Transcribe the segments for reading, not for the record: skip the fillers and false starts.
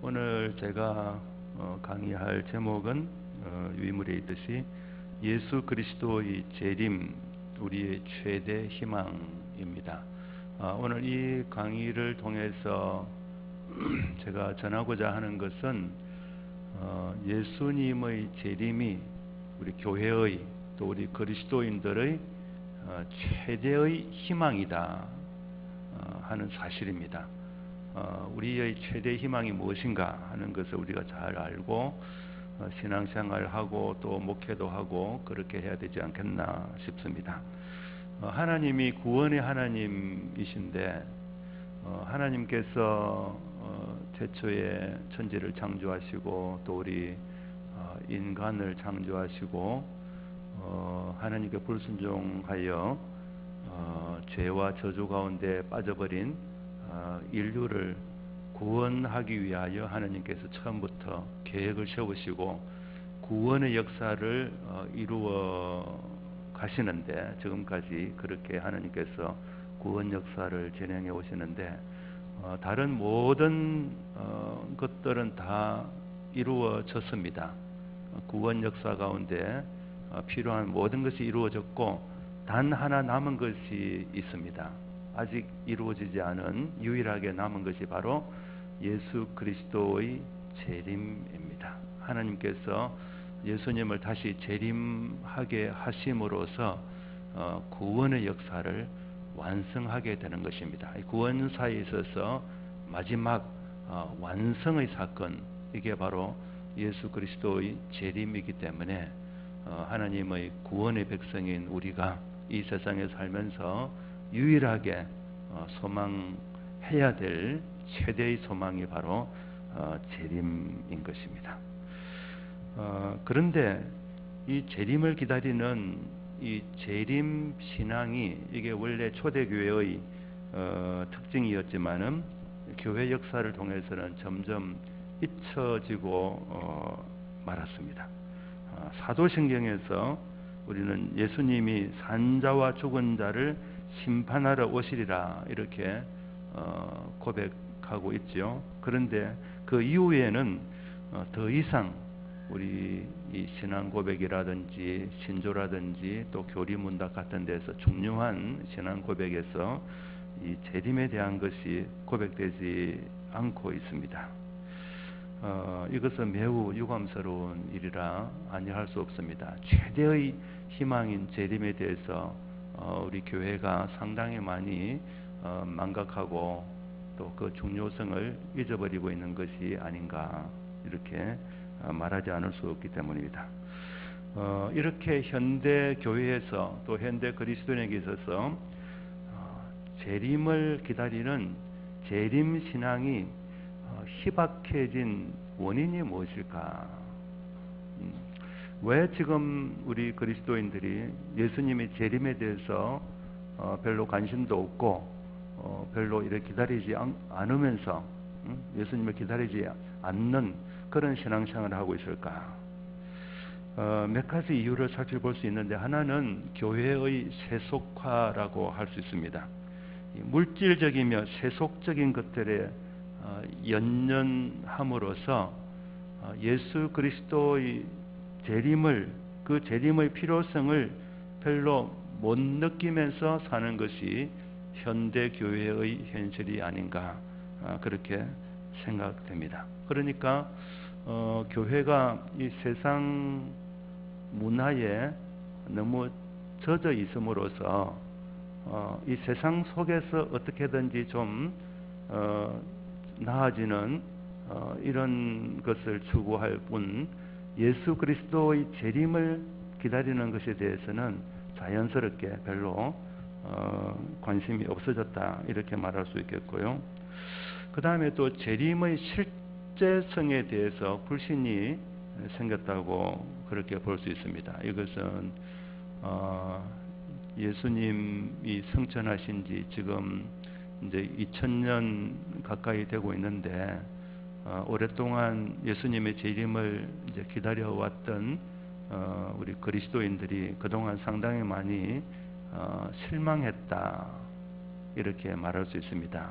오늘 제가 강의할 제목은 위물에 있듯이 예수 그리스도의 재림, 우리의 최대 희망입니다. 오늘 이 강의를 통해서 제가 전하고자 하는 것은 예수님의 재림이 우리 교회의 또 우리 그리스도인들의 최대의 희망이다 하는 사실입니다. 우리의 최대 희망이 무엇인가 하는 것을 우리가 잘 알고 신앙생활하고 또 목회도 하고 그렇게 해야 되지 않겠나 싶습니다. 하나님이 구원의 하나님이신데 하나님께서 태초에 천지를 창조하시고 또 우리 인간을 창조하시고 하나님께 불순종하여 죄와 저주 가운데 빠져버린 인류를 구원하기 위하여 하나님께서 처음부터 계획을 세우시고 구원의 역사를 이루어 가시는데, 지금까지 그렇게 하나님께서 구원 역사를 진행해 오시는데 다른 모든 것들은 다 이루어졌습니다. 구원 역사 가운데 필요한 모든 것이 이루어졌고 단 하나 남은 것이 있습니다. 아직 이루어지지 않은 유일하게 남은 것이 바로 예수 그리스도의 재림입니다. 하나님께서 예수님을 다시 재림하게 하심으로써 구원의 역사를 완성하게 되는 것입니다. 구원사에 있어서 마지막 완성의 사건, 이게 바로 예수 그리스도의 재림이기 때문에 하나님의 구원의 백성인 우리가 이 세상에 살면서 유일하게 소망해야 될 최대의 소망이 바로 재림인 것입니다. 그런데 이 재림을 기다리는 이 재림 신앙이, 이게 원래 초대교회의 특징이었지만은 교회 역사를 통해서는 점점 잊혀지고 말았습니다. 사도신경에서 우리는 예수님이 산자와 죽은 자를 심판하러 오시리라 이렇게 고백하고 있죠. 그런데 그 이후에는 더 이상 우리 이 신앙 고백이라든지 신조라든지 또 교리문답 같은 데서 중요한 신앙 고백에서 이 재림에 대한 것이 고백되지 않고 있습니다. 이것은 매우 유감스러운 일이라 아니할 수 없습니다. 최대의 희망인 재림에 대해서 우리 교회가 상당히 많이 망각하고 또 그 중요성을 잊어버리고 있는 것이 아닌가, 이렇게 말하지 않을 수 없기 때문입니다. 이렇게 현대 교회에서 또 현대 그리스도인에게 있어서 재림을 기다리는 재림 신앙이 희박해진 원인이 무엇일까? 왜 지금 우리 그리스도인들이 예수님의 재림에 대해서 별로 관심도 없고 별로 이렇게 기다리지 않으면서 예수님을 기다리지 않는 그런 신앙생활을 하고 있을까? 몇 가지 이유를 살펴볼 수 있는데, 하나는 교회의 세속화라고 할 수 있습니다. 물질적이며 세속적인 것들에 연연함으로써 예수 그리스도의 재림을, 그 재림의 필요성을 별로 못 느끼면서 사는 것이 현대 교회의 현실이 아닌가, 그렇게 생각됩니다. 그러니까 교회가 이 세상 문화에 너무 젖어 있음으로써 이 세상 속에서 어떻게든지 좀 나아지는 이런 것을 추구할 뿐, 예수 그리스도의 재림을 기다리는 것에 대해서는 자연스럽게 별로 관심이 없어졌다, 이렇게 말할 수 있겠고요. 그 다음에 또 재림의 실제성에 대해서 불신이 생겼다고 그렇게 볼 수 있습니다. 이것은 예수님이 승천하신 지 지금 이제 2000년 가까이 되고 있는데 오랫동안 예수님의 재림을 이제 기다려왔던 우리 그리스도인들이 그동안 상당히 많이 실망했다, 이렇게 말할 수 있습니다.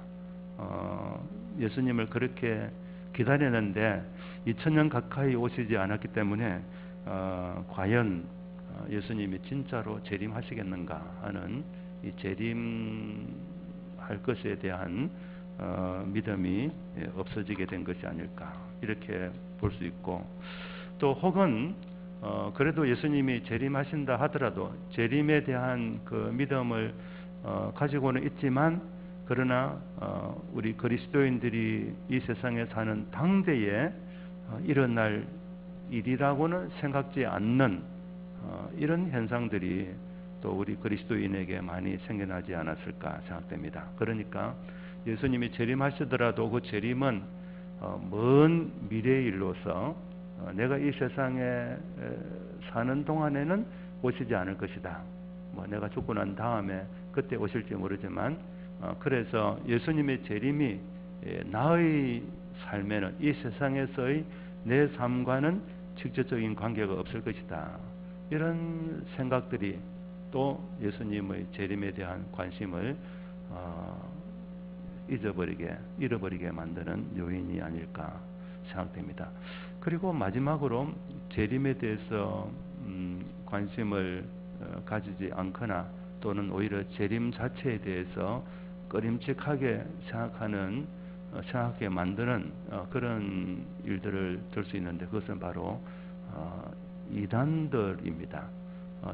예수님을 그렇게 기다렸는데 2000년 가까이 오시지 않았기 때문에 과연 예수님이 진짜로 재림하시겠는가 하는 이 재림할 것에 대한 믿음이 없어지게 된 것이 아닐까 이렇게 볼 수 있고, 또 혹은 그래도 예수님이 재림하신다 하더라도 재림에 대한 그 믿음을 가지고는 있지만, 그러나 우리 그리스도인들이 이 세상에 사는 당대에 일어날 일이라고는 생각지 않는 이런 현상들이 또 우리 그리스도인에게 많이 생겨나지 않았을까 생각됩니다. 그러니까 예수님이 재림하시더라도 그 재림은 먼 미래의 일로서 내가 이 세상에 사는 동안에는 오시지 않을 것이다. 내가 죽고 난 다음에 그때 오실지 모르지만, 그래서 예수님의 재림이 나의 삶에는, 이 세상에서의 내 삶과는 직접적인 관계가 없을 것이다. 이런 생각들이 또 예수님의 재림에 대한 관심을 잃어버리게 만드는 요인이 아닐까 생각됩니다. 그리고 마지막으로 재림에 대해서 관심을 가지지 않거나 또는 오히려 재림 자체에 대해서 꺼림칙하게 생각하게 만드는 그런 일들을 들 수 있는데, 그것은 바로 이단들입니다.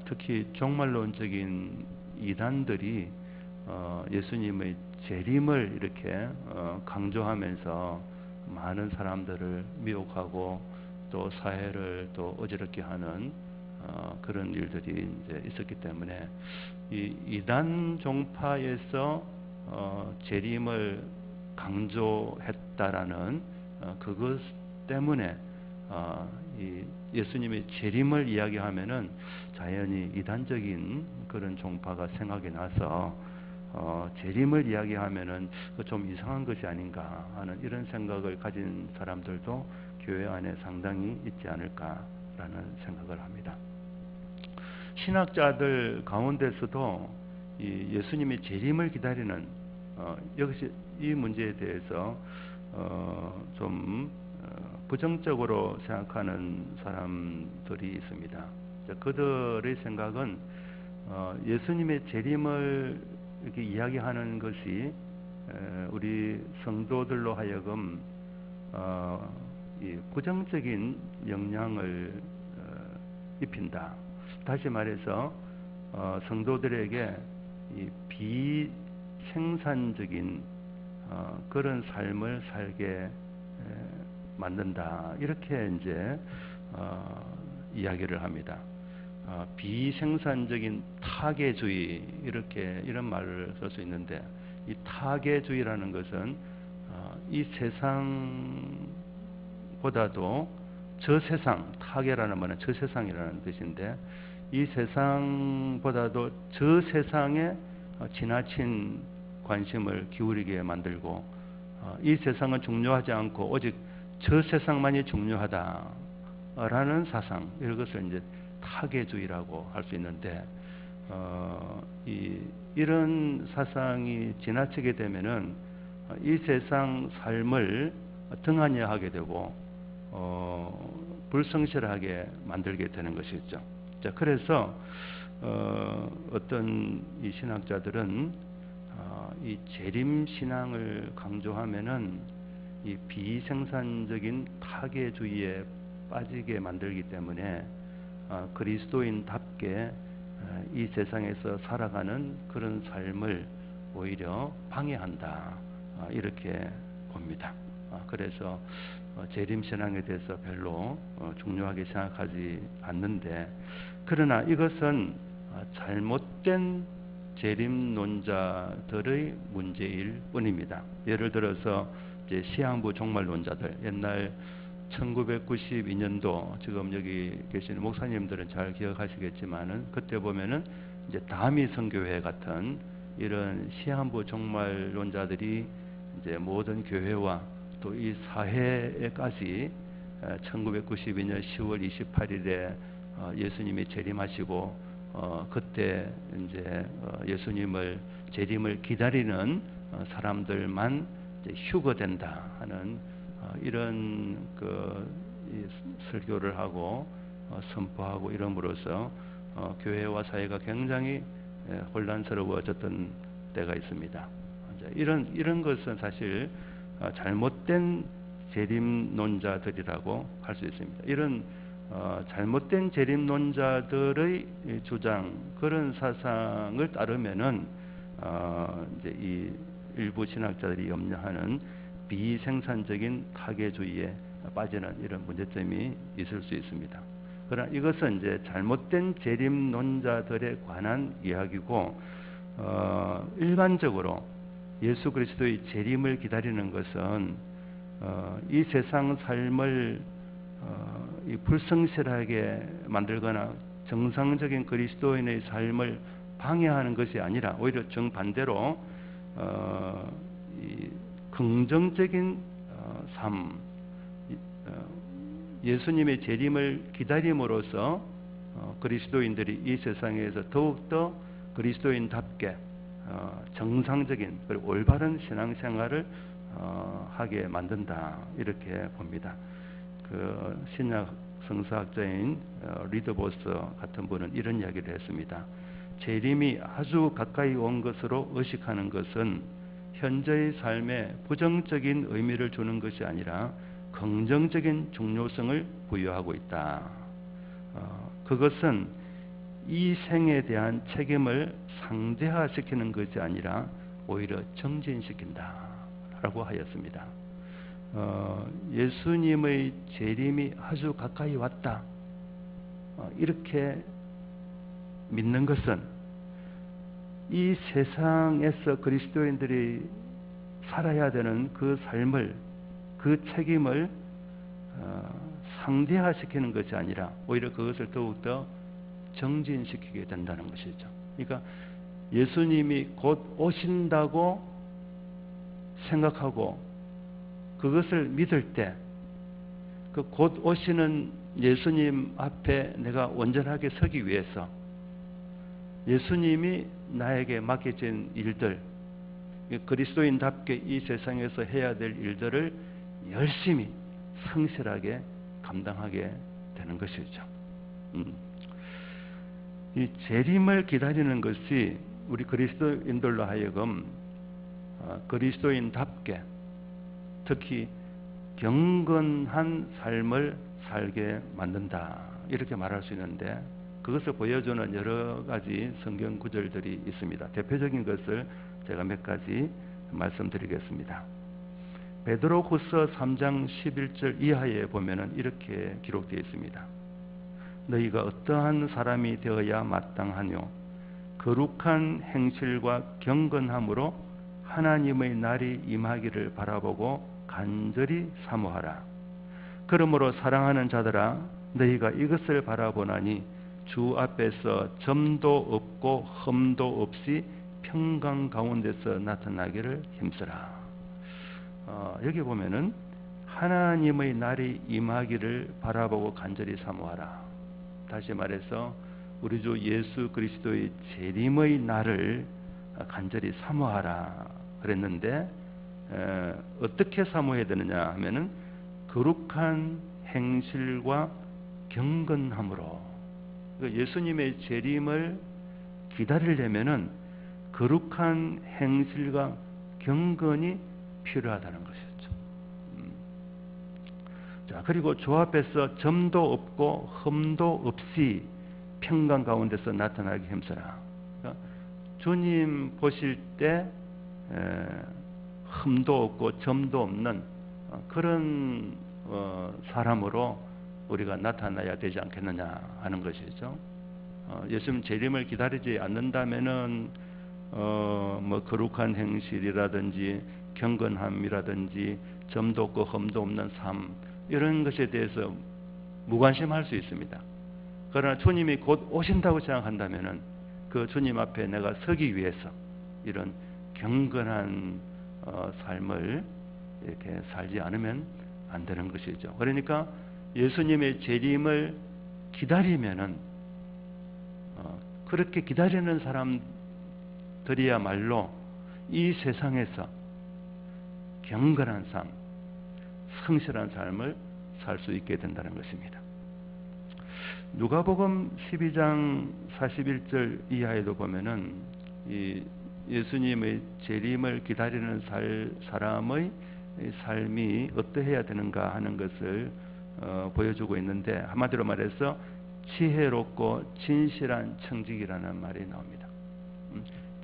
특히 종말론적인 이단들이 예수님의 재림을 이렇게 강조하면서 많은 사람들을 미혹하고 또 사회를 또 어지럽게 하는 그런 일들이 이제 있었기 때문에, 이 이단 종파에서 재림을 강조했다라는 그것 때문에 이 예수님의 재림을 이야기하면은 자연히 이단적인 그런 종파가 생각이 나서 재림을 이야기하면은 좀 이상한 것이 아닌가 하는 이런 생각을 가진 사람들도 교회 안에 상당히 있지 않을까라는 생각을 합니다. 신학자들 가운데서도 이 예수님의 재림을 기다리는 역시 이 문제에 대해서 좀 부정적으로 생각하는 사람들이 있습니다. 그들의 생각은 예수님의 재림을 이렇게 이야기하는 것이 우리 성도들로 하여금 이 부정적인 영향을 입힌다. 다시 말해서 성도들에게 이 비생산적인 그런 삶을 살게 만든다. 이렇게 이제 이야기를 합니다. 비생산적인 타계주의, 이런 말을 쓸 수 있는데, 이 타계주의라는 것은 이 세상보다도 저 세상, 타계라는 말은 저 세상이라는 뜻인데, 이 세상보다도 저 세상에 지나친 관심을 기울이게 만들고, 이 세상은 중요하지 않고 오직 저 세상만이 중요하다라는 사상, 이것을 이제 타계주의라고 할 수 있는데, 이런 사상이 지나치게 되면은 이 세상 삶을 등한히 하게 되고 불성실하게 만들게 되는 것이죠. 자, 그래서 어떤 이 신학자들은 이 재림 신앙을 강조하면은 이 비생산적인 타계주의에 빠지게 만들기 때문에 그리스도인답게 이 세상에서 살아가는 그런 삶을 오히려 방해한다, 이렇게 봅니다. 그래서 재림신앙에 대해서 별로 중요하게 생각하지 않는데, 그러나 이것은 잘못된 재림론자들의 문제일 뿐입니다. 예를 들어서 이제 시한부 종말론자들, 옛날 1992년도 지금 여기 계시는 목사님들은 잘 기억하시겠지만은, 그때 보면은 이제 다미 선교회 같은 이런 시한부 종말론자들이 이제 모든 교회와 또 이 사회에까지 1992년 10월 28일에 예수님이 재림하시고 그때 이제 예수님을 재림을 기다리는 사람들만 이제 휴거된다 하는 이런 이 설교를 하고 선포하고 이름으로써 교회와 사회가 굉장히 혼란스러워졌던 때가 있습니다. 이런 것은 사실 잘못된 재림론자들이라고 할 수 있습니다. 이런 잘못된 재림론자들의 주장, 그런 사상을 따르면은 이제 이 일부 신학자들이 염려하는 비생산적인 타계주의에 빠지는 이런 문제점이 있을 수 있습니다. 그러나 이것은 이제 잘못된 재림론자들에 관한 이야기고, 일반적으로 예수 그리스도의 재림을 기다리는 것은 이 세상 삶을 이 불성실하게 만들거나 정상적인 그리스도인의 삶을 방해하는 것이 아니라 오히려 정반대로 이 긍정적인 삶, 예수님의 재림을 기다림으로써 그리스도인들이 이 세상에서 더욱더 그리스도인답게 정상적인 그리고 올바른 신앙생활을 하게 만든다, 이렇게 봅니다. 그 신약 성서학자인 리드보스 같은 분은 이런 이야기를 했습니다. 재림이 아주 가까이 온 것으로 의식하는 것은 현재의 삶에 부정적인 의미를 주는 것이 아니라 긍정적인 중요성을 부여하고 있다. 그것은 이 생에 대한 책임을 상대화시키는 것이 아니라 오히려 정진시킨다 라고 하였습니다. 예수님의 재림이 아주 가까이 왔다, 이렇게 믿는 것은 이 세상에서 그리스도인들이 살아야 되는 그 삶을, 그 책임을 상대화시키는 것이 아니라 오히려 그것을 더욱더 정진시키게 된다는 것이죠. 그러니까 예수님이 곧 오신다고 생각하고 그것을 믿을 때, 그 곧 오시는 예수님 앞에 내가 온전하게 서기 위해서 예수님이 나에게 맡겨진 일들, 그리스도인답게 이 세상에서 해야 될 일들을 열심히 성실하게 감당하게 되는 것이죠. 이 재림을 기다리는 것이 우리 그리스도인들로 하여금 그리스도인답게 특히 경건한 삶을 살게 만든다, 이렇게 말할 수 있는데, 그것을 보여주는 여러 가지 성경 구절들이 있습니다. 대표적인 것을 제가 몇 가지 말씀드리겠습니다. 베드로후서 3장 11절 이하에 보면은 이렇게 기록되어 있습니다. 너희가 어떠한 사람이 되어야 마땅하뇨? 거룩한 행실과 경건함으로 하나님의 날이 임하기를 바라보고 간절히 사모하라. 그러므로 사랑하는 자들아, 너희가 이것을 바라보나니 주 앞에서 점도 없고 흠도 없이 평강 가운데서 나타나기를 힘쓰라. 여기 보면은 하나님의 날이 임하기를 바라보고 간절히 사모하라. 다시 말해서 우리 주 예수 그리스도의 재림의 날을 간절히 사모하라 그랬는데, 어떻게 사모해야 되느냐 하면은 거룩한 행실과 경건함으로, 예수님의 재림을 기다리려면은 거룩한 행실과 경건이 필요하다는 것이죠. 자, 그리고 주 앞에서 점도 없고 흠도 없이 평강 가운데서 나타나기 힘쓰라. 그러니까 주님 보실 때 흠도 없고 점도 없는 그런 사람으로 우리가 나타나야 되지 않겠느냐 하는 것이죠. 예수님 재림을 기다리지 않는다면은 뭐 거룩한 행실이라든지 경건함이라든지 점도 없고 흠도 없는 삶, 이런 것에 대해서 무관심할 수 있습니다. 그러나 주님이 곧 오신다고 생각한다면은 그 주님 앞에 내가 서기 위해서 이런 경건한 삶을 이렇게 살지 않으면 안 되는 것이죠. 그러니까 예수님의 재림을 기다리면은 그렇게 기다리는 사람들이야말로 이 세상에서 경건한 삶, 성실한 삶을 살 수 있게 된다는 것입니다. 누가복음 12장 41절 이하에도 보면은 이 예수님의 재림을 기다리는 사람의 삶이 어떠해야 되는가 하는 것을 보여주고 있는데, 한마디로 말해서 지혜롭고 진실한 청직이라는 말이 나옵니다.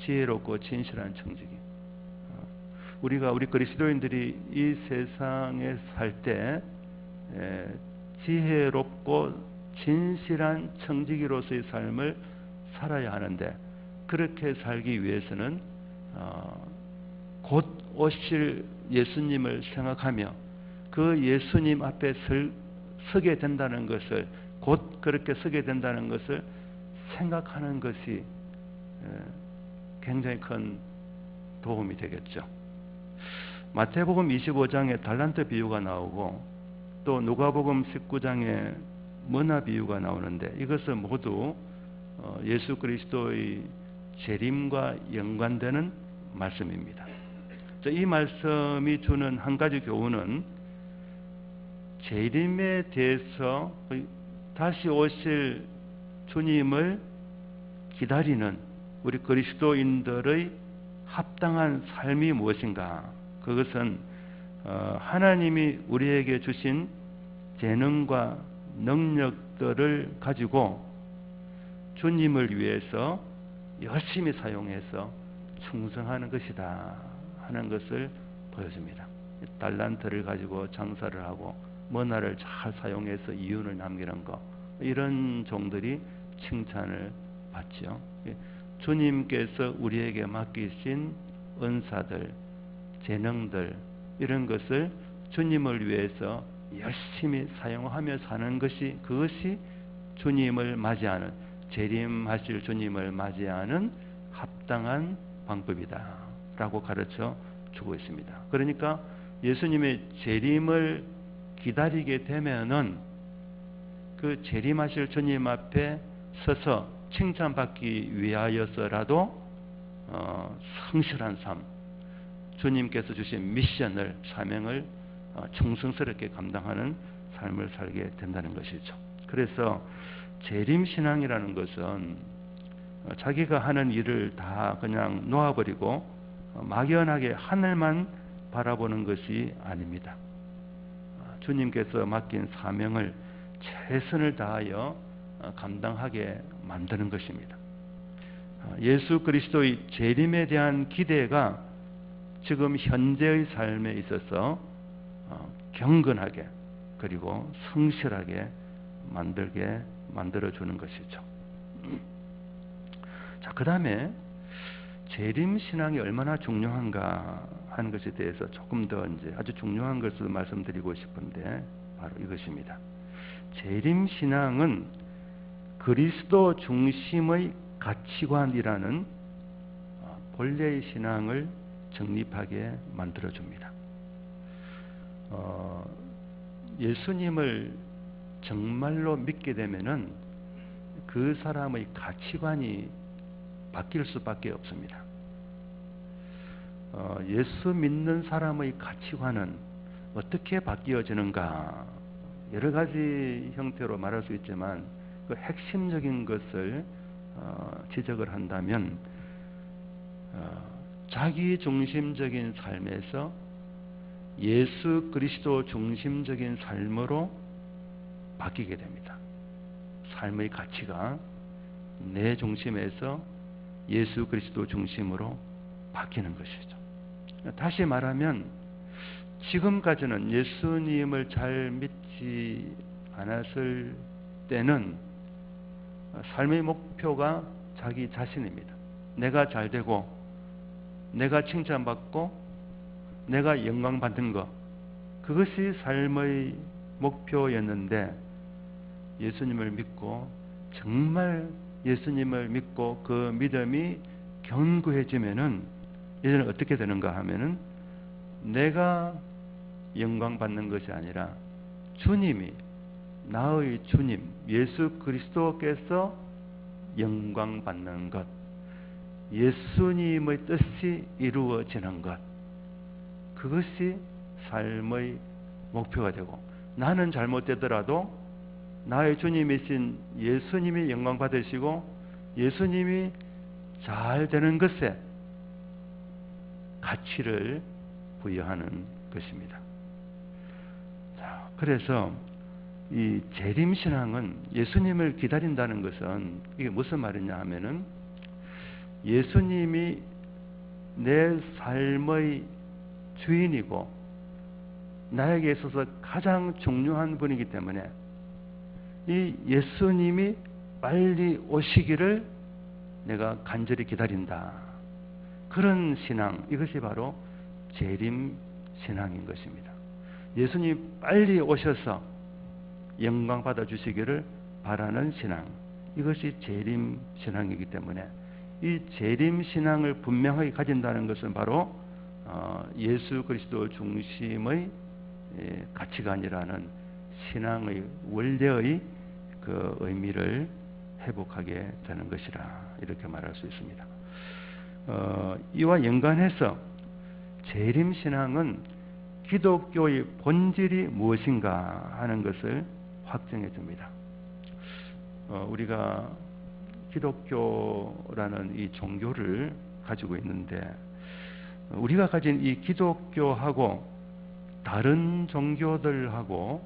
지혜롭고 진실한 청직이. 우리 그리스도인들이 이 세상에 살 때 지혜롭고 진실한 청지기로서의 삶을 살아야 하는데, 그렇게 살기 위해서는 곧 오실 예수님을 생각하며 그 예수님 앞에 서게 된다는 것을, 곧 그렇게 서게 된다는 것을 생각하는 것이 굉장히 큰 도움이 되겠죠. 마태복음 25장에 달란트 비유가 나오고, 또 누가복음 19장에 머나 비유가 나오는데, 이것은 모두 예수 그리스도의 재림과 연관되는 말씀입니다. 이 말씀이 주는 한 가지 교훈은, 재림에 대해서 다시 오실 주님을 기다리는 우리 그리스도인들의 합당한 삶이 무엇인가? 그것은 하나님이 우리에게 주신 재능과 능력들을 가지고 주님을 위해서 열심히 사용해서 충성하는 것이다 하는 것을 보여줍니다. 달란트를 가지고 장사를 하고 머나를 잘 사용해서 이윤을 남기는 것, 이런 종들이 칭찬을 받죠. 주님께서 우리에게 맡기신 은사들, 재능들, 이런 것을 주님을 위해서 열심히 사용하며 사는 것이, 그것이 주님을 맞이하는, 재림하실 주님을 맞이하는 합당한 방법이다 라고 가르쳐 주고 있습니다. 그러니까 예수님의 재림을 기다리게 되면은 그 재림하실 주님 앞에 서서 칭찬받기 위하여서라도 성실한 삶, 주님께서 주신 미션을, 사명을 충성스럽게 감당하는 삶을 살게 된다는 것이죠. 그래서 재림신앙이라는 것은 자기가 하는 일을 다 그냥 놓아버리고 막연하게 하늘만 바라보는 것이 아닙니다. 주님께서 맡긴 사명을 최선을 다하여 감당하게 만드는 것입니다. 예수 그리스도의 재림에 대한 기대가 지금 현재의 삶에 있어서 경건하게 그리고 성실하게 만들어주는 것이죠. 자, 그 다음에 재림신앙이 얼마나 중요한가 하는 것에 대해서 조금 더 이제 아주 중요한 것을 말씀드리고 싶은데, 바로 이것입니다. 재림신앙은 그리스도 중심의 가치관이라는 본래의 신앙을 정립하게 만들어줍니다. 예수님을 정말로 믿게 되면은 그 사람의 가치관이 바뀔 수밖에 없습니다. 예수 믿는 사람의 가치관은 어떻게 바뀌어지는가? 여러 가지 형태로 말할 수 있지만 그 핵심적인 것을 지적을 한다면 자기 중심적인 삶에서 예수 그리스도 중심적인 삶으로 바뀌게 됩니다. 삶의 가치가 내 중심에서 예수 그리스도 중심으로 바뀌는 것이죠. 다시 말하면 지금까지는 예수님을 잘 믿지 않았을 때는 삶의 목표가 자기 자신입니다. 내가 잘 되고 내가 칭찬받고 내가 영광받는 것, 그것이 삶의 목표였는데, 예수님을 믿고 정말 예수님을 믿고 그 믿음이 견고해지면은 이제는 어떻게 되는가 하면은 내가 영광받는 것이 아니라 주님이, 나의 주님 예수 그리스도께서 영광받는 것, 예수님의 뜻이 이루어지는 것, 그것이 삶의 목표가 되고, 나는 잘못되더라도 나의 주님이신 예수님이 영광 받으시고 예수님이 잘 되는 것에 가치를 부여하는 것입니다. 자, 그래서 이 재림신앙은, 예수님을 기다린다는 것은 이게 무슨 말이냐 하면은, 예수님이 내 삶의 주인이고 나에게 있어서 가장 중요한 분이기 때문에 이 예수님이 빨리 오시기를 내가 간절히 기다린다. 그런 신앙, 이것이 바로 재림 신앙인 것입니다. 예수님이 빨리 오셔서 영광 받아 주시기를 바라는 신앙, 이것이 재림 신앙이기 때문에 이 재림 신앙을 분명하게 가진다는 것은 바로 예수 그리스도 중심의 가치관이라는 신앙의 원래의 그 의미를 회복하게 되는 것이라, 이렇게 말할 수 있습니다. 이와 연관해서 재림신앙은 기독교의 본질이 무엇인가 하는 것을 확정해 줍니다. 우리가 기독교라는 이 종교를 가지고 있는데, 우리가 가진 이 기독교하고 다른 종교들하고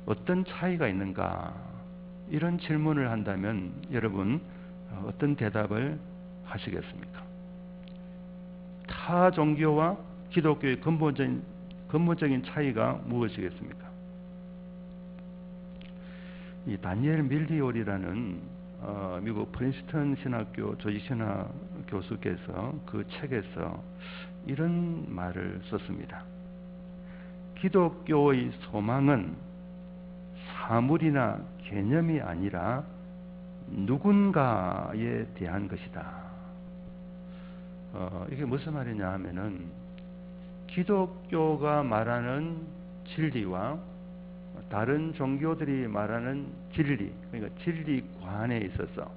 어떤 차이가 있는가, 이런 질문을 한다면 여러분 어떤 대답을 하시겠습니까? 타 종교와 기독교의 근본적인 차이가 무엇이겠습니까? 이 다니엘 밀리올이라는 미국 프린스턴 신학교 조직신학 교수께서 그 책에서 이런 말을 썼습니다. 기독교의 소망은 사물이나 개념이 아니라 누군가에 대한 것이다. 이게 무슨 말이냐 하면은, 기독교가 말하는 진리와 다른 종교들이 말하는 진리, 그러니까 진리관에 있어서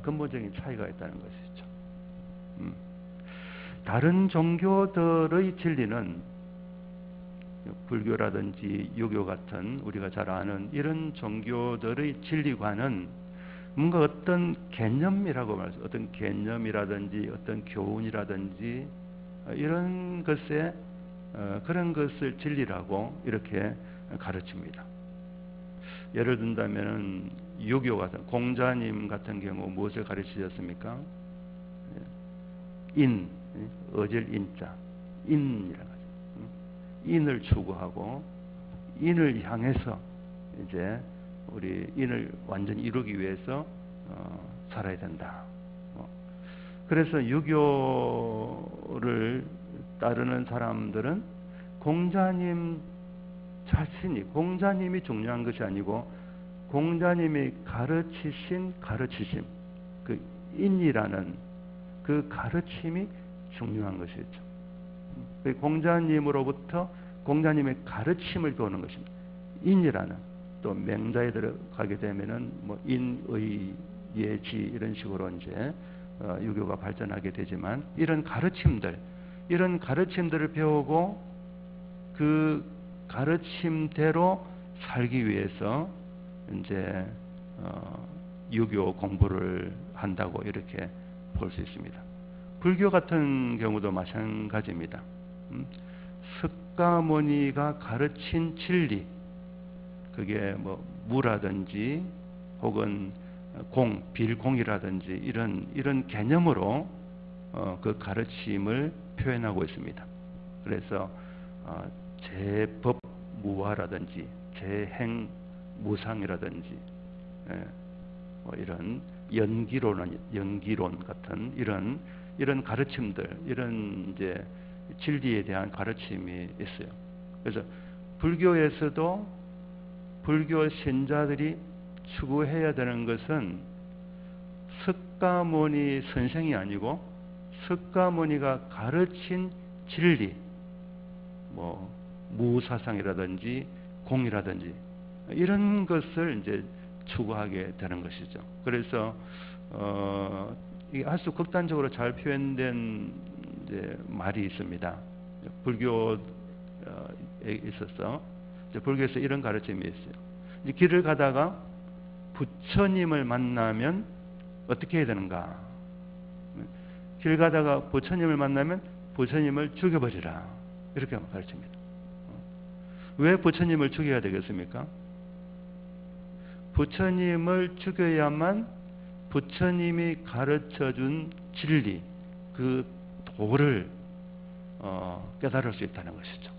근본적인 차이가 있다는 것이죠. 다른 종교들의 진리는, 불교라든지 유교 같은 우리가 잘 아는 이런 종교들의 진리관은 뭔가 어떤 개념이라고 말해서, 어떤 개념이라든지 어떤 교훈이라든지 이런 것에 그런 것을 진리라고 이렇게 가르칩니다. 예를 든다면 유교 같은 공자님 같은 경우 무엇을 가르치셨습니까? 인, 어질 인자, 인이라고 하죠. 인을 추구하고 인을 향해서 이제 우리 인을 완전히 이루기 위해서 살아야 된다. 그래서 유교를 따르는 사람들은 공자님 자신이, 공자님이 중요한 것이 아니고 공자님이 가르치신 가르치심, 그 인이라는 그 가르침이 중요한 것이죠. 공자님으로부터 공자님의 가르침을 배우는 것입니다. 인이라는, 또 맹자에 들어가게 되면은 뭐 인의 예지 이런 식으로 이제 유교가 발전하게 되지만, 이런 가르침들을 배우고 그 가르침대로 살기 위해서 이제 유교 공부를 한다고 이렇게 볼 수 있습니다. 불교 같은 경우도 마찬가지입니다. 석가모니가 가르친 진리, 그게 뭐 무라든지 혹은 빌공이라든지 이런 개념으로 그 가르침을 표현하고 있습니다. 그래서 제법무화라든지 제행무상이라든지 뭐 이런 연기론 같은 이런 가르침들, 이런 이제 진리에 대한 가르침이 있어요. 그래서 불교에서도 불교 신자들이 추구해야 되는 것은 석가모니 선생이 아니고 석가모니가 가르친 진리, 뭐 무사상이라든지 공이라든지 이런 것을 이제 추구하게 되는 것이죠. 그래서 이게 아주 극단적으로 잘 표현된 이제 말이 있습니다. 불교 있어서 이제 불교에서 이런 가르침이 있어요. 이제 길을 가다가 부처님을 만나면 어떻게 해야 되는가? 길 가다가 부처님을 만나면 부처님을 죽여버리라. 이렇게 가르칩니다. 왜 부처님을 죽여야 되겠습니까? 부처님을 죽여야만 부처님이 가르쳐준 진리, 그 도를 깨달을 수 있다는 것이죠.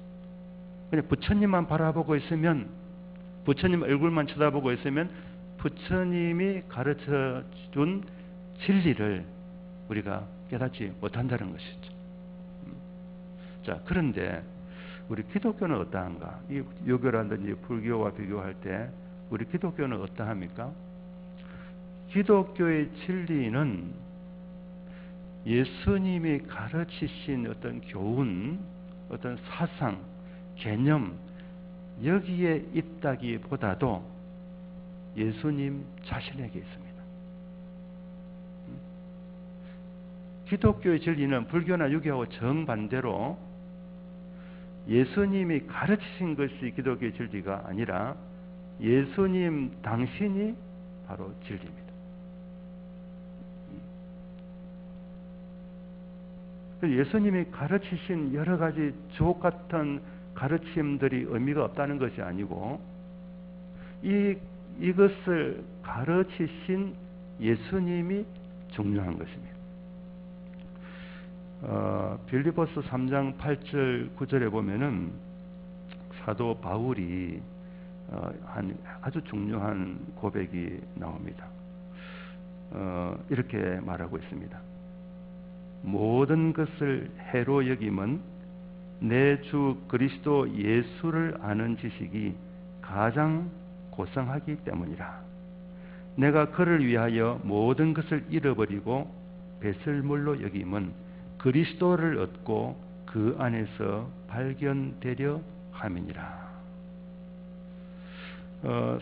그냥 부처님만 바라보고 있으면, 부처님 얼굴만 쳐다보고 있으면 부처님이 가르쳐준 진리를 우리가 깨닫지 못한다는 것이죠. 자, 그런데 우리 기독교는 어떠한가? 이 유교라든지 불교와 비교할 때 우리 기독교는 어떠합니까? 기독교의 진리는 예수님이 가르치신 어떤 교훈, 어떤 사상, 개념, 여기에 있다기보다도 예수님 자신에게 있습니다. 기독교의 진리는 불교나 유교하고 정반대로 예수님이 가르치신 것이 기독교의 진리가 아니라 예수님 당신이 바로 진리입니다. 예수님이 가르치신 여러 가지 주옥 같은 가르침들이 의미가 없다는 것이 아니고 이것을 가르치신 예수님이 중요한 것입니다. 빌립보서 3장 8절 9절에 보면은 사도 바울이 아주 중요한 고백이 나옵니다. 이렇게 말하고 있습니다. 모든 것을 해로 여김은 내 주 그리스도 예수를 아는 지식이 가장 고상하기 때문이라. 내가 그를 위하여 모든 것을 잃어버리고 배설물로 여김은 그리스도를 얻고 그 안에서 발견되려 함이니라.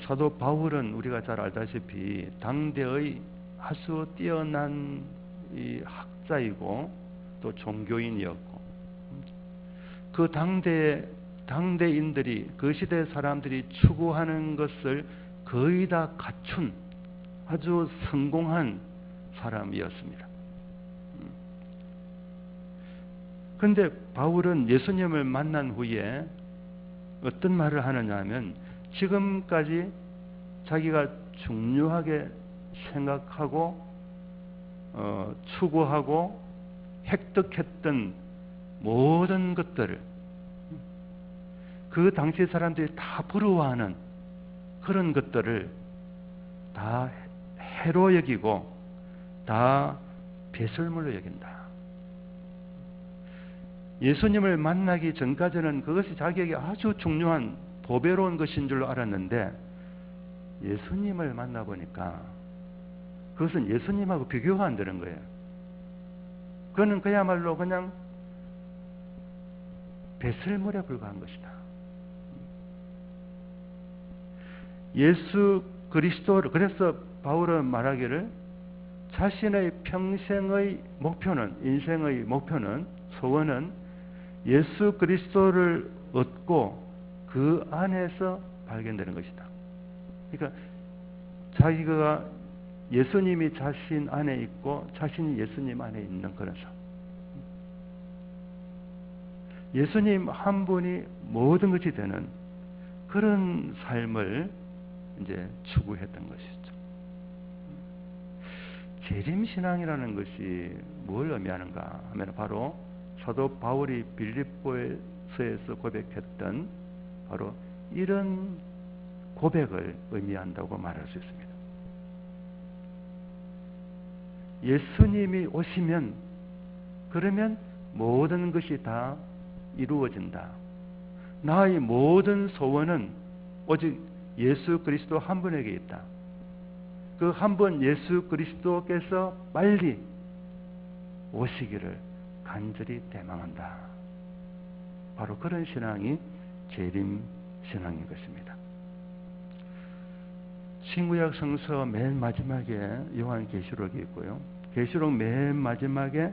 사도 바울은 우리가 잘 알다시피 당대의 아주 뛰어난 이 학자이고 또 종교인이었고, 그 당대인들이, 그 시대 사람들이 추구하는 것을 거의 다 갖춘 아주 성공한 사람이었습니다. 그런데 바울은 예수님을 만난 후에 어떤 말을 하느냐 하면, 지금까지 자기가 중요하게 생각하고 추구하고 획득했던 모든 것들을, 그 당시 사람들이 다 부러워하는 그런 것들을 다 해로 여기고 다 배설물로 여긴다. 예수님을 만나기 전까지는 그것이 자기에게 아주 중요한 보배로운 것인 줄로 알았는데, 예수님을 만나보니까 그것은 예수님하고 비교가 안 되는 거예요. 그거는 그야말로 그냥 배설물에 불과한 것이다. 예수 그리스도를, 그래서 바울은 말하기를 자신의 평생의 목표는, 인생의 목표는, 소원은 예수 그리스도를 얻고 그 안에서 발견되는 것이다. 그러니까 자기가 예수님이 자신 안에 있고 자신이 예수님 안에 있는 그런 삶. 예수님 한 분이 모든 것이 되는 그런 삶을 이제 추구했던 것이죠. 재림신앙이라는 것이 뭘 의미하는가 하면 바로 사도 바울이 빌립보서에서 고백했던 바로 이런 고백을 의미한다고 말할 수 있습니다. 예수님이 오시면, 그러면 모든 것이 다 이루어진다. 나의 모든 소원은 오직 예수 그리스도 한 분에게 있다. 그 한 분 예수 그리스도께서 빨리 오시기를 간절히 대망한다. 바로 그런 신앙이 재림 신앙인 것입니다. 신구약 성서 맨 마지막에 요한계시록이 있고요. 계시록 맨 마지막에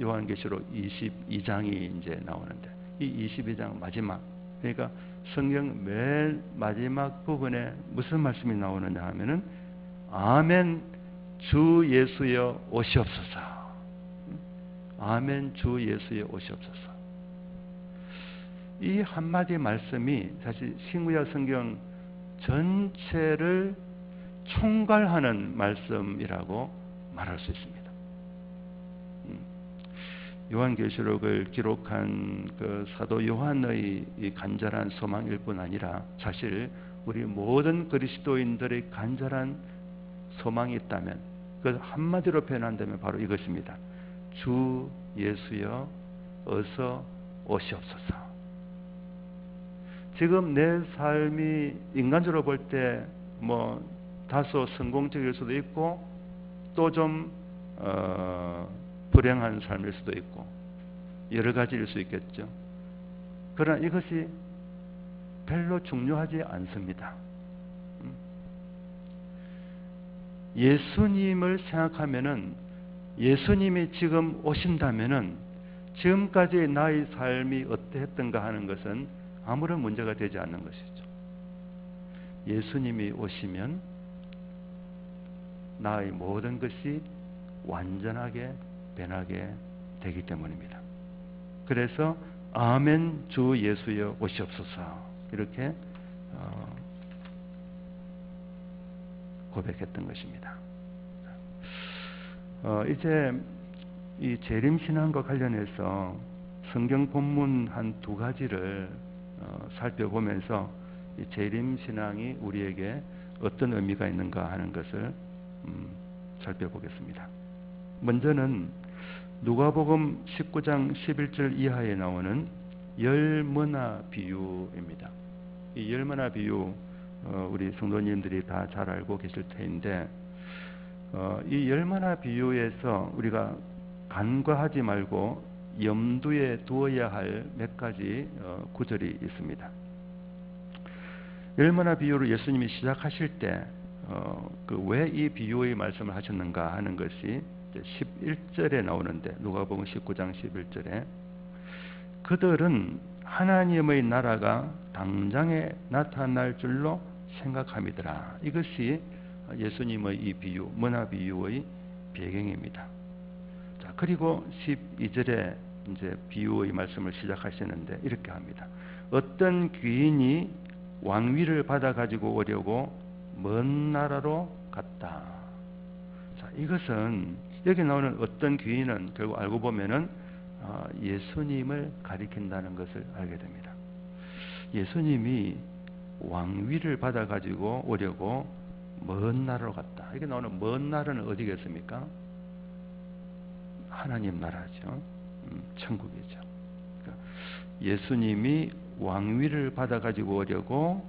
요한계시록 22장이 이제 나오는데, 이 22장 마지막, 그러니까 성경 맨 마지막 부분에 무슨 말씀이 나오느냐 하면은 아멘 주 예수여 오시옵소서. 아멘 주 예수여 오시옵소서. 이 한마디 말씀이 사실 신구약 성경 전체를 총괄하는 말씀이라고 말할 수 있습니다. 요한계시록을 기록한 그 사도 요한의 이 간절한 소망일 뿐 아니라 사실 우리 모든 그리스도인들의 간절한 소망이 있다면, 그 한마디로 표현한다면 바로 이것입니다. 주 예수여 어서 오시옵소서. 지금 내 삶이 인간적으로 볼 때 뭐 다소 성공적일 수도 있고 또 좀 불행한 삶일 수도 있고 여러 가지일 수 있겠죠. 그러나 이것이 별로 중요하지 않습니다. 예수님을 생각하면은, 예수님이 지금 오신다면은 지금까지 나의 삶이 어떠했던가 하는 것은 아무런 문제가 되지 않는 것이죠. 예수님이 오시면 나의 모든 것이 완전하게 변하게 되기 때문입니다. 그래서 아멘 주 예수여 오시옵소서 이렇게 고백했던 것입니다. 이제 이 재림신앙과 관련해서 성경 본문 한 두 가지를 살펴보면서 이 재림신앙이 우리에게 어떤 의미가 있는가 하는 것을 살펴보겠습니다. 먼저는 누가복음 19장 11절 이하에 나오는 열머나 비유입니다. 이 열머나 비유 우리 성도님들이 다 잘 알고 계실 터인데, 이 열머나 비유에서 우리가 간과하지 말고 염두에 두어야 할 몇 가지 구절이 있습니다. 열머나 비유를 예수님이 시작하실 때 왜 이 비유의 말씀을 하셨는가 하는 것이 11절에 나오는데, 누가복음 19장 11절에 그들은 하나님의 나라가 당장에 나타날 줄로 생각함이더라. 이것이 예수님의 이 비유, 머나 비유의 배경입니다. 자, 그리고 12절에 이제 비유의 말씀을 시작하시는데 이렇게 합니다. 어떤 귀인이 왕위를 받아 가지고 오려고 먼 나라로 갔다. 자, 이것은 여기 나오는 어떤 귀인은 결국 알고 보면은 예수님을 가리킨다는 것을 알게 됩니다. 예수님이 왕위를 받아 가지고 오려고 먼 나라로 갔다. 이게 나오는 먼 나라는 어디겠습니까? 하나님 나라죠. 천국이죠. 그러니까 예수님이 왕위를 받아 가지고 오려고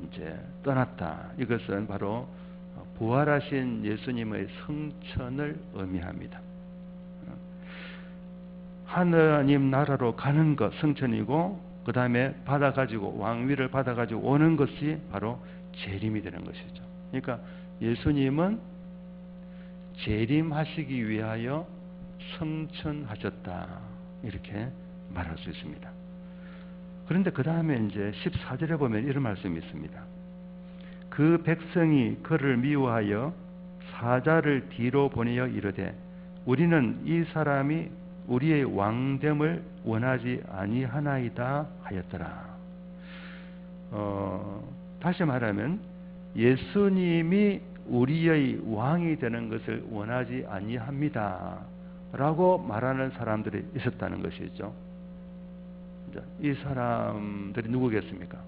이제 떠났다. 이것은 바로 부활하신 예수님의 성천을 의미합니다. 하나님 나라로 가는 것 성천이고, 그 다음에 받아가지고 왕위를 받아가지고 오는 것이 바로 재림이 되는 것이죠. 그러니까 예수님은 재림하시기 위하여 성천하셨다, 이렇게 말할 수 있습니다. 그런데 그 다음에 이제 14절에 보면 이런 말씀이 있습니다. 그 백성이 그를 미워하여 사자를 뒤로 보내어 이르되 우리는 이 사람이 우리의 왕됨을 원하지 아니하나이다 하였더라. 다시 말하면 예수님이 우리의 왕이 되는 것을 원하지 아니합니다 라고 말하는 사람들이 있었다는 것이죠. 이 사람들이 누구겠습니까?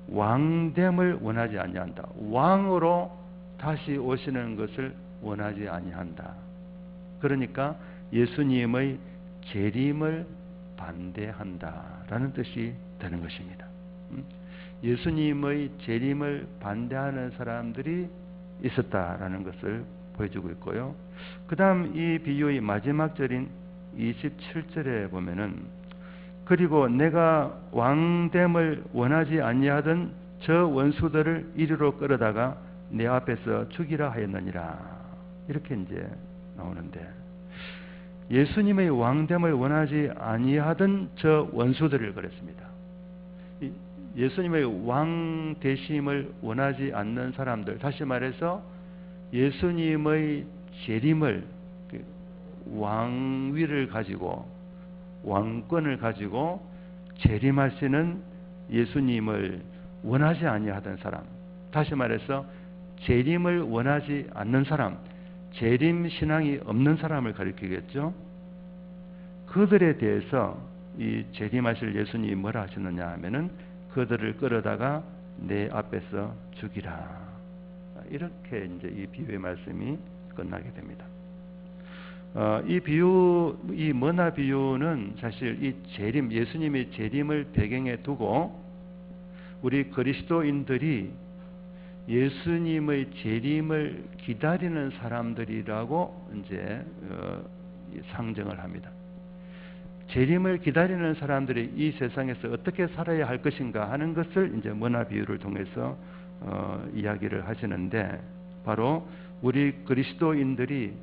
왕됨을 원하지 아니한다. 왕으로 다시 오시는 것을 원하지 아니한다. 그러니까 예수님의 재림을 반대한다라는 뜻이 되는 것입니다. 예수님의 재림을 반대하는 사람들이 있었다라는 것을 보여주고 있고요. 그 다음 이 비유의 마지막 절인 27절에 보면은 그리고 내가 왕됨을 원하지 아니하던 저 원수들을 이리로 끌어다가 내 앞에서 죽이라 하였느니라. 이렇게 이제 나오는데, 예수님의 왕됨을 원하지 아니하던 저 원수들을 그랬습니다. 예수님의 왕 되심을 원하지 않는 사람들, 다시 말해서 예수님의 재림을, 왕위를 가지고 왕권을 가지고 재림하시는 예수님을 원하지 아니하던 사람, 다시 말해서 재림을 원하지 않는 사람, 재림 신앙이 없는 사람을 가리키겠죠. 그들에 대해서 이 재림하실 예수님이 뭐라 하셨느냐 하면은 그들을 끌어다가 내 앞에서 죽이라. 이렇게 이제 이 비유의 말씀이 끝나게 됩니다. 이 비유, 이 머나 비유는 사실 이 재림, 예수님의 재림을 배경에 두고 우리 그리스도인들이 예수님의 재림을 기다리는 사람들이라고 이제 상정을 합니다. 재림을 기다리는 사람들이 이 세상에서 어떻게 살아야 할 것인가 하는 것을 이제 머나 비유를 통해서 이야기를 하시는데, 바로 우리 그리스도인들이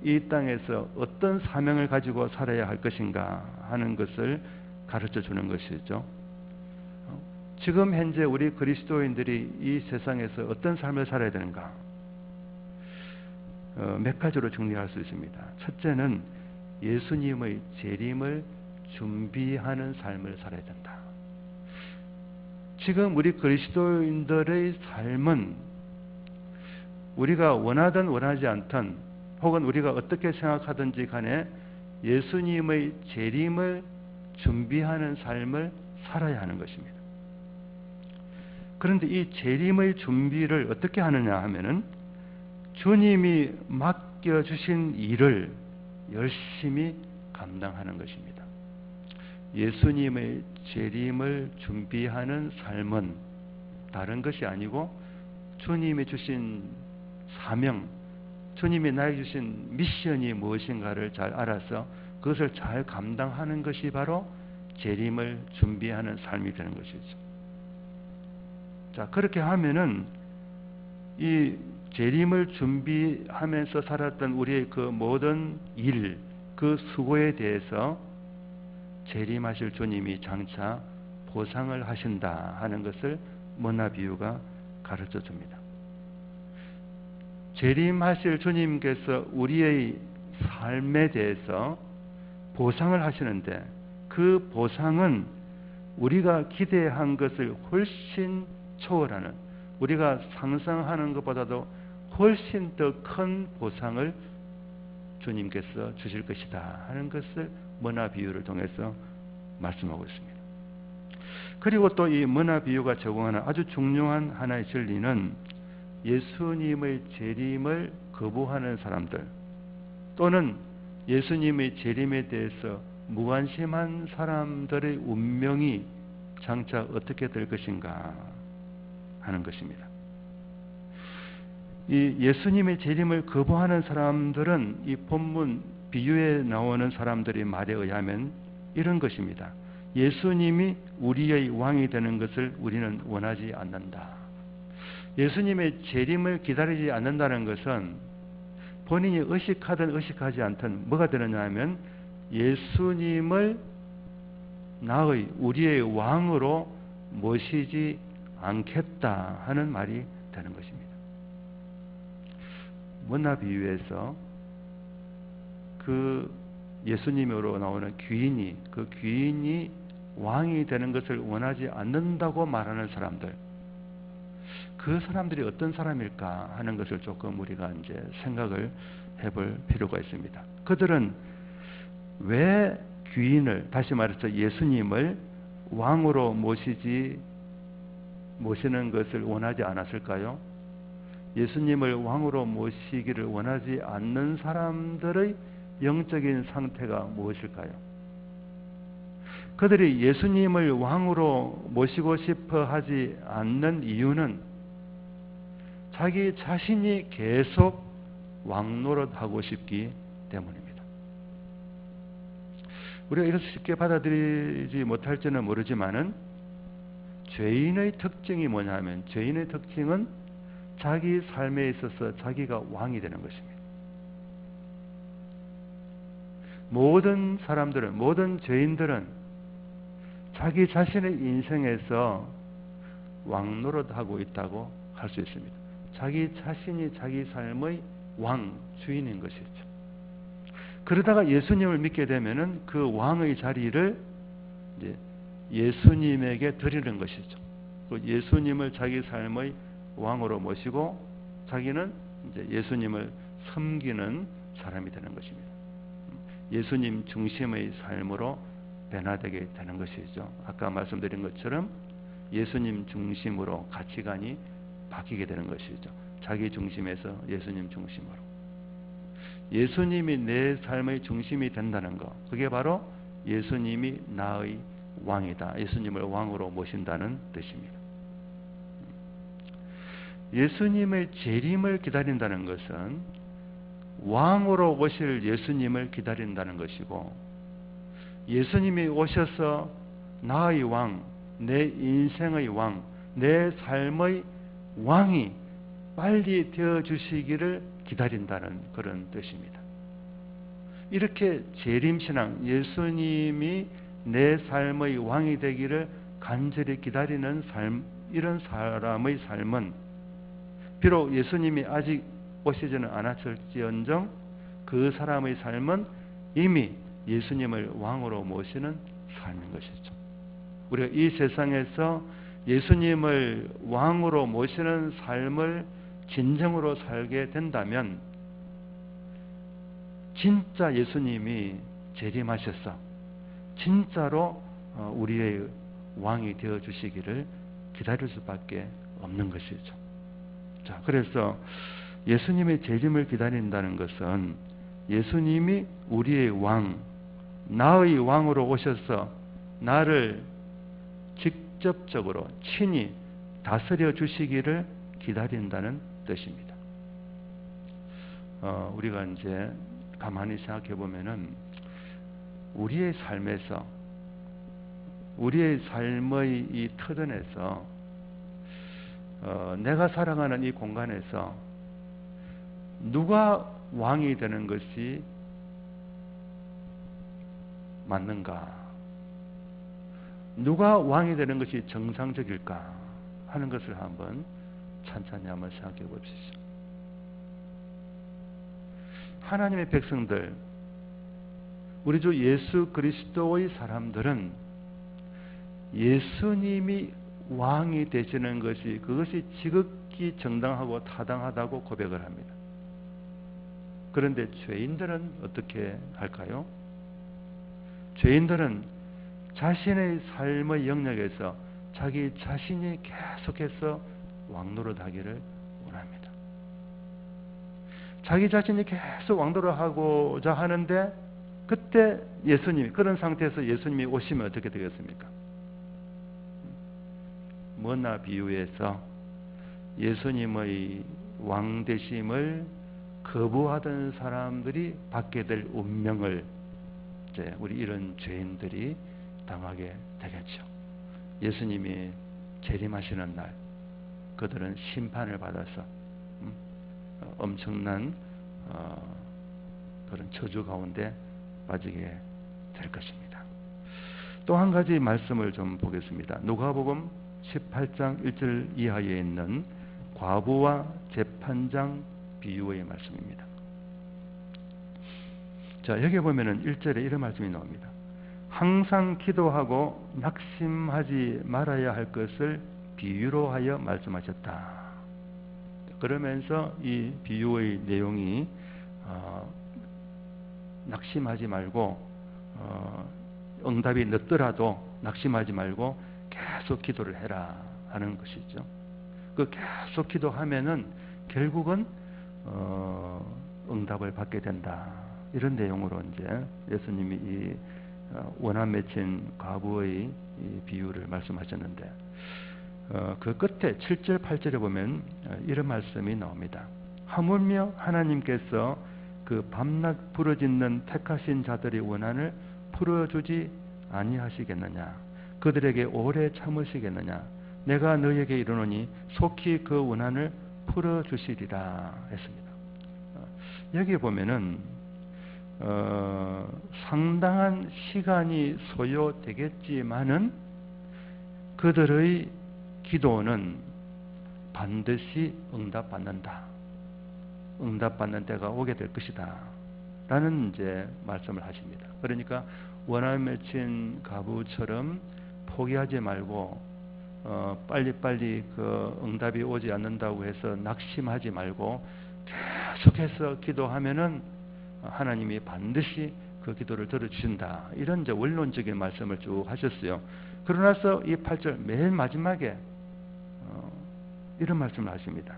이 땅에서 어떤 사명을 가지고 살아야 할 것인가 하는 것을 가르쳐 주는 것이죠. 지금 현재 우리 그리스도인들이 이 세상에서 어떤 삶을 살아야 되는가? 몇 가지로 정리할 수 있습니다. 첫째는 예수님의 재림을 준비하는 삶을 살아야 된다. 지금 우리 그리스도인들의 삶은 우리가 원하든 원하지 않든 혹은 우리가 어떻게 생각하든지 간에 예수님의 재림을 준비하는 삶을 살아야 하는 것입니다. 그런데 이 재림의 준비를 어떻게 하느냐 하면은 주님이 맡겨주신 일을 열심히 감당하는 것입니다. 예수님의 재림을 준비하는 삶은 다른 것이 아니고 주님이 주신 사명, 주님이 나에게 주신 미션이 무엇인가를 잘 알아서 그것을 잘 감당하는 것이 바로 재림을 준비하는 삶이 되는 것이죠. 자, 그렇게 하면은 이 재림을 준비하면서 살았던 우리의 그 모든 일, 그 수고에 대해서 재림하실 주님이 장차 보상을 하신다 하는 것을 머나 비유가 가르쳐 줍니다. 재림하실 주님께서 우리의 삶에 대해서 보상을 하시는데, 그 보상은 우리가 기대한 것을 훨씬 초월하는, 우리가 상상하는 것보다도 훨씬 더 큰 보상을 주님께서 주실 것이다 하는 것을 머나 비유를 통해서 말씀하고 있습니다. 그리고 또 이 머나 비유가 제공하는 아주 중요한 하나의 진리는 예수님의 재림을 거부하는 사람들, 또는 예수님의 재림에 대해서 무관심한 사람들의 운명이 장차 어떻게 될 것인가 하는 것입니다. 이 예수님의 재림을 거부하는 사람들은 이 본문 비유에 나오는 사람들의 말에 의하면 이런 것입니다. 예수님이 우리의 왕이 되는 것을 우리는 원하지 않는다. 예수님의 재림을 기다리지 않는다는 것은 본인이 의식하든 의식하지 않든 뭐가 되느냐 하면 예수님을 나의 우리의 왕으로 모시지 않겠다 하는 말이 되는 것입니다. 머나 비유에서 그 예수님으로 나오는 귀인이, 그 귀인이 왕이 되는 것을 원하지 않는다고 말하는 사람들, 그 사람들이 어떤 사람일까 하는 것을 조금 우리가 이제 생각을 해볼 필요가 있습니다. 그들은 왜 귀인을, 다시 말해서 예수님을 왕으로 모시는 것을 원하지 않았을까요? 예수님을 왕으로 모시기를 원하지 않는 사람들의 영적인 상태가 무엇일까요? 그들이 예수님을 왕으로 모시고 싶어 하지 않는 이유는 자기 자신이 계속 왕 노릇하고 싶기 때문입니다. 우리가 이것을 쉽게 받아들이지 못할지는 모르지만은 죄인의 특징이 뭐냐면, 죄인의 특징은 자기 삶에 있어서 자기가 왕이 되는 것입니다. 모든 사람들은, 모든 죄인들은 자기 자신의 인생에서 왕노릇하고 있다고 할 수 있습니다. 자기 자신이 자기 삶의 왕, 주인인 것이죠. 그러다가 예수님을 믿게 되면은 그 왕의 자리를 이제 예수님에게 드리는 것이죠. 예수님을 자기 삶의 왕으로 모시고 자기는 이제 예수님을 섬기는 사람이 되는 것입니다. 예수님 중심의 삶으로 변화되게 되는 것이죠. 아까 말씀드린 것처럼 예수님 중심으로 가치관이 바뀌게 되는 것이죠. 자기 중심에서 예수님 중심으로. 예수님이 내 삶의 중심이 된다는 것, 그게 바로 예수님이 나의 왕이다. 예수님을 왕으로 모신다는 뜻입니다. 예수님의 재림을 기다린다는 것은 왕으로 오실 예수님을 기다린다는 것이고, 예수님이 오셔서 나의 왕, 내 인생의 왕, 내 삶의 왕이 빨리 되어 주시기를 기다린다는 그런 뜻입니다. 이렇게 재림신앙, 예수님이 내 삶의 왕이 되기를 간절히 기다리는 삶, 이런 사람의 삶은 비록 예수님이 아직 오시지는 않았을지언정 그 사람의 삶은 이미 예수님을 왕으로 모시는 삶인 것이죠. 우리가 이 세상에서 예수님을 왕으로 모시는 삶을 진정으로 살게 된다면 진짜 예수님이 재림하셔서 진짜로 우리의 왕이 되어 주시기를 기다릴 수밖에 없는 것이죠. 자, 그래서 예수님의 재림을 기다린다는 것은 예수님이 우리의 왕, 나의 왕으로 오셔서 나를 직접적으로 친히 다스려 주시기를 기다린다는 뜻입니다. 우리가 이제 가만히 생각해 보면은 우리의 삶에서, 우리의 삶의 이 터전에서, 내가 살아가는 이 공간에서 누가 왕이 되는 것이 맞는가? 누가 왕이 되는 것이 정상적일까? 하는 것을 한번 찬찬히 한번 생각해 봅시다. 하나님의 백성들, 우리 주 예수 그리스도의 사람들은 예수님이 왕이 되시는 것이, 그것이 지극히 정당하고 타당하다고 고백을 합니다. 그런데 죄인들은 어떻게 할까요? 죄인들은 자신의 삶의 영역에서 자기 자신이 계속해서 왕노릇하기를 원합니다. 자기 자신이 계속 왕노릇하고자 하는데 그때 예수님이, 그런 상태에서 예수님이 오시면 어떻게 되겠습니까? 뭐나 비유해서 예수님의 왕되심을 거부하던 사람들이 받게 될 운명을 이제 우리 이런 죄인들이 당하게 되겠죠. 예수님이 재림하시는 날 그들은 심판을 받아서 엄청난 그런 저주 가운데 빠지게 될 것입니다. 또 한 가지 말씀을 좀 보겠습니다. 누가복음 18장 1절 이하에 있는 과부와 재판장 비유의 말씀입니다. 자, 여기 보면은 1절에 이런 말씀이 나옵니다. 항상 기도하고 낙심하지 말아야 할 것을 비유로 하여 말씀하셨다. 그러면서 이 비유의 내용이 낙심하지 말고 응답이 늦더라도 낙심하지 말고 계속 기도를 해라 하는 것이죠. 그 계속 기도하면은 결국은 응답을 받게 된다. 이런 내용으로 이제 예수님이 이 원한 맺힌 과부의 이 비유를 말씀하셨는데, 그 끝에 7절, 8절에 보면 이런 말씀이 나옵니다. 하물며 하나님께서 그 밤낮 부르짖는 택하신 자들의 원한을 풀어주지 아니하시겠느냐? 그들에게 오래 참으시겠느냐? 내가 너희에게 이르노니 속히 그 원한을 풀어주시리라 했습니다. 여기 보면은 상당한 시간이 소요되겠지만은 그들의 기도는 반드시 응답받는다. 응답받는 때가 오게 될 것이다. 라는 이제 말씀을 하십니다. 그러니까 원한 맺힌 과부처럼 포기하지 말고 빨리빨리 그 응답이 오지 않는다고 해서 낙심하지 말고 계속해서 기도하면은 하나님이 반드시 그 기도를 들어주신다. 이런 이제 원론적인 말씀을 쭉 하셨어요. 그러나서 이 8절 맨 마지막에 이런 말씀을 하십니다.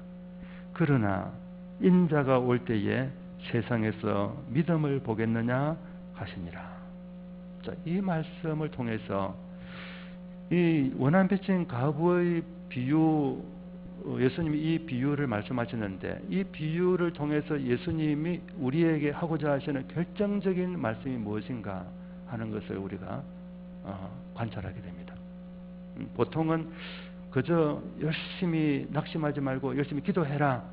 그러나 인자가 올 때에 세상에서 믿음을 보겠느냐 하시니라. 자, 이 말씀을 통해서 이 원한 빚진 과부의 비유, 예수님이 이 비유를 말씀하시는데 이 비유를 통해서 예수님이 우리에게 하고자 하시는 결정적인 말씀이 무엇인가 하는 것을 우리가 관찰하게 됩니다. 보통은 그저 열심히 낙심하지 말고 열심히 기도해라,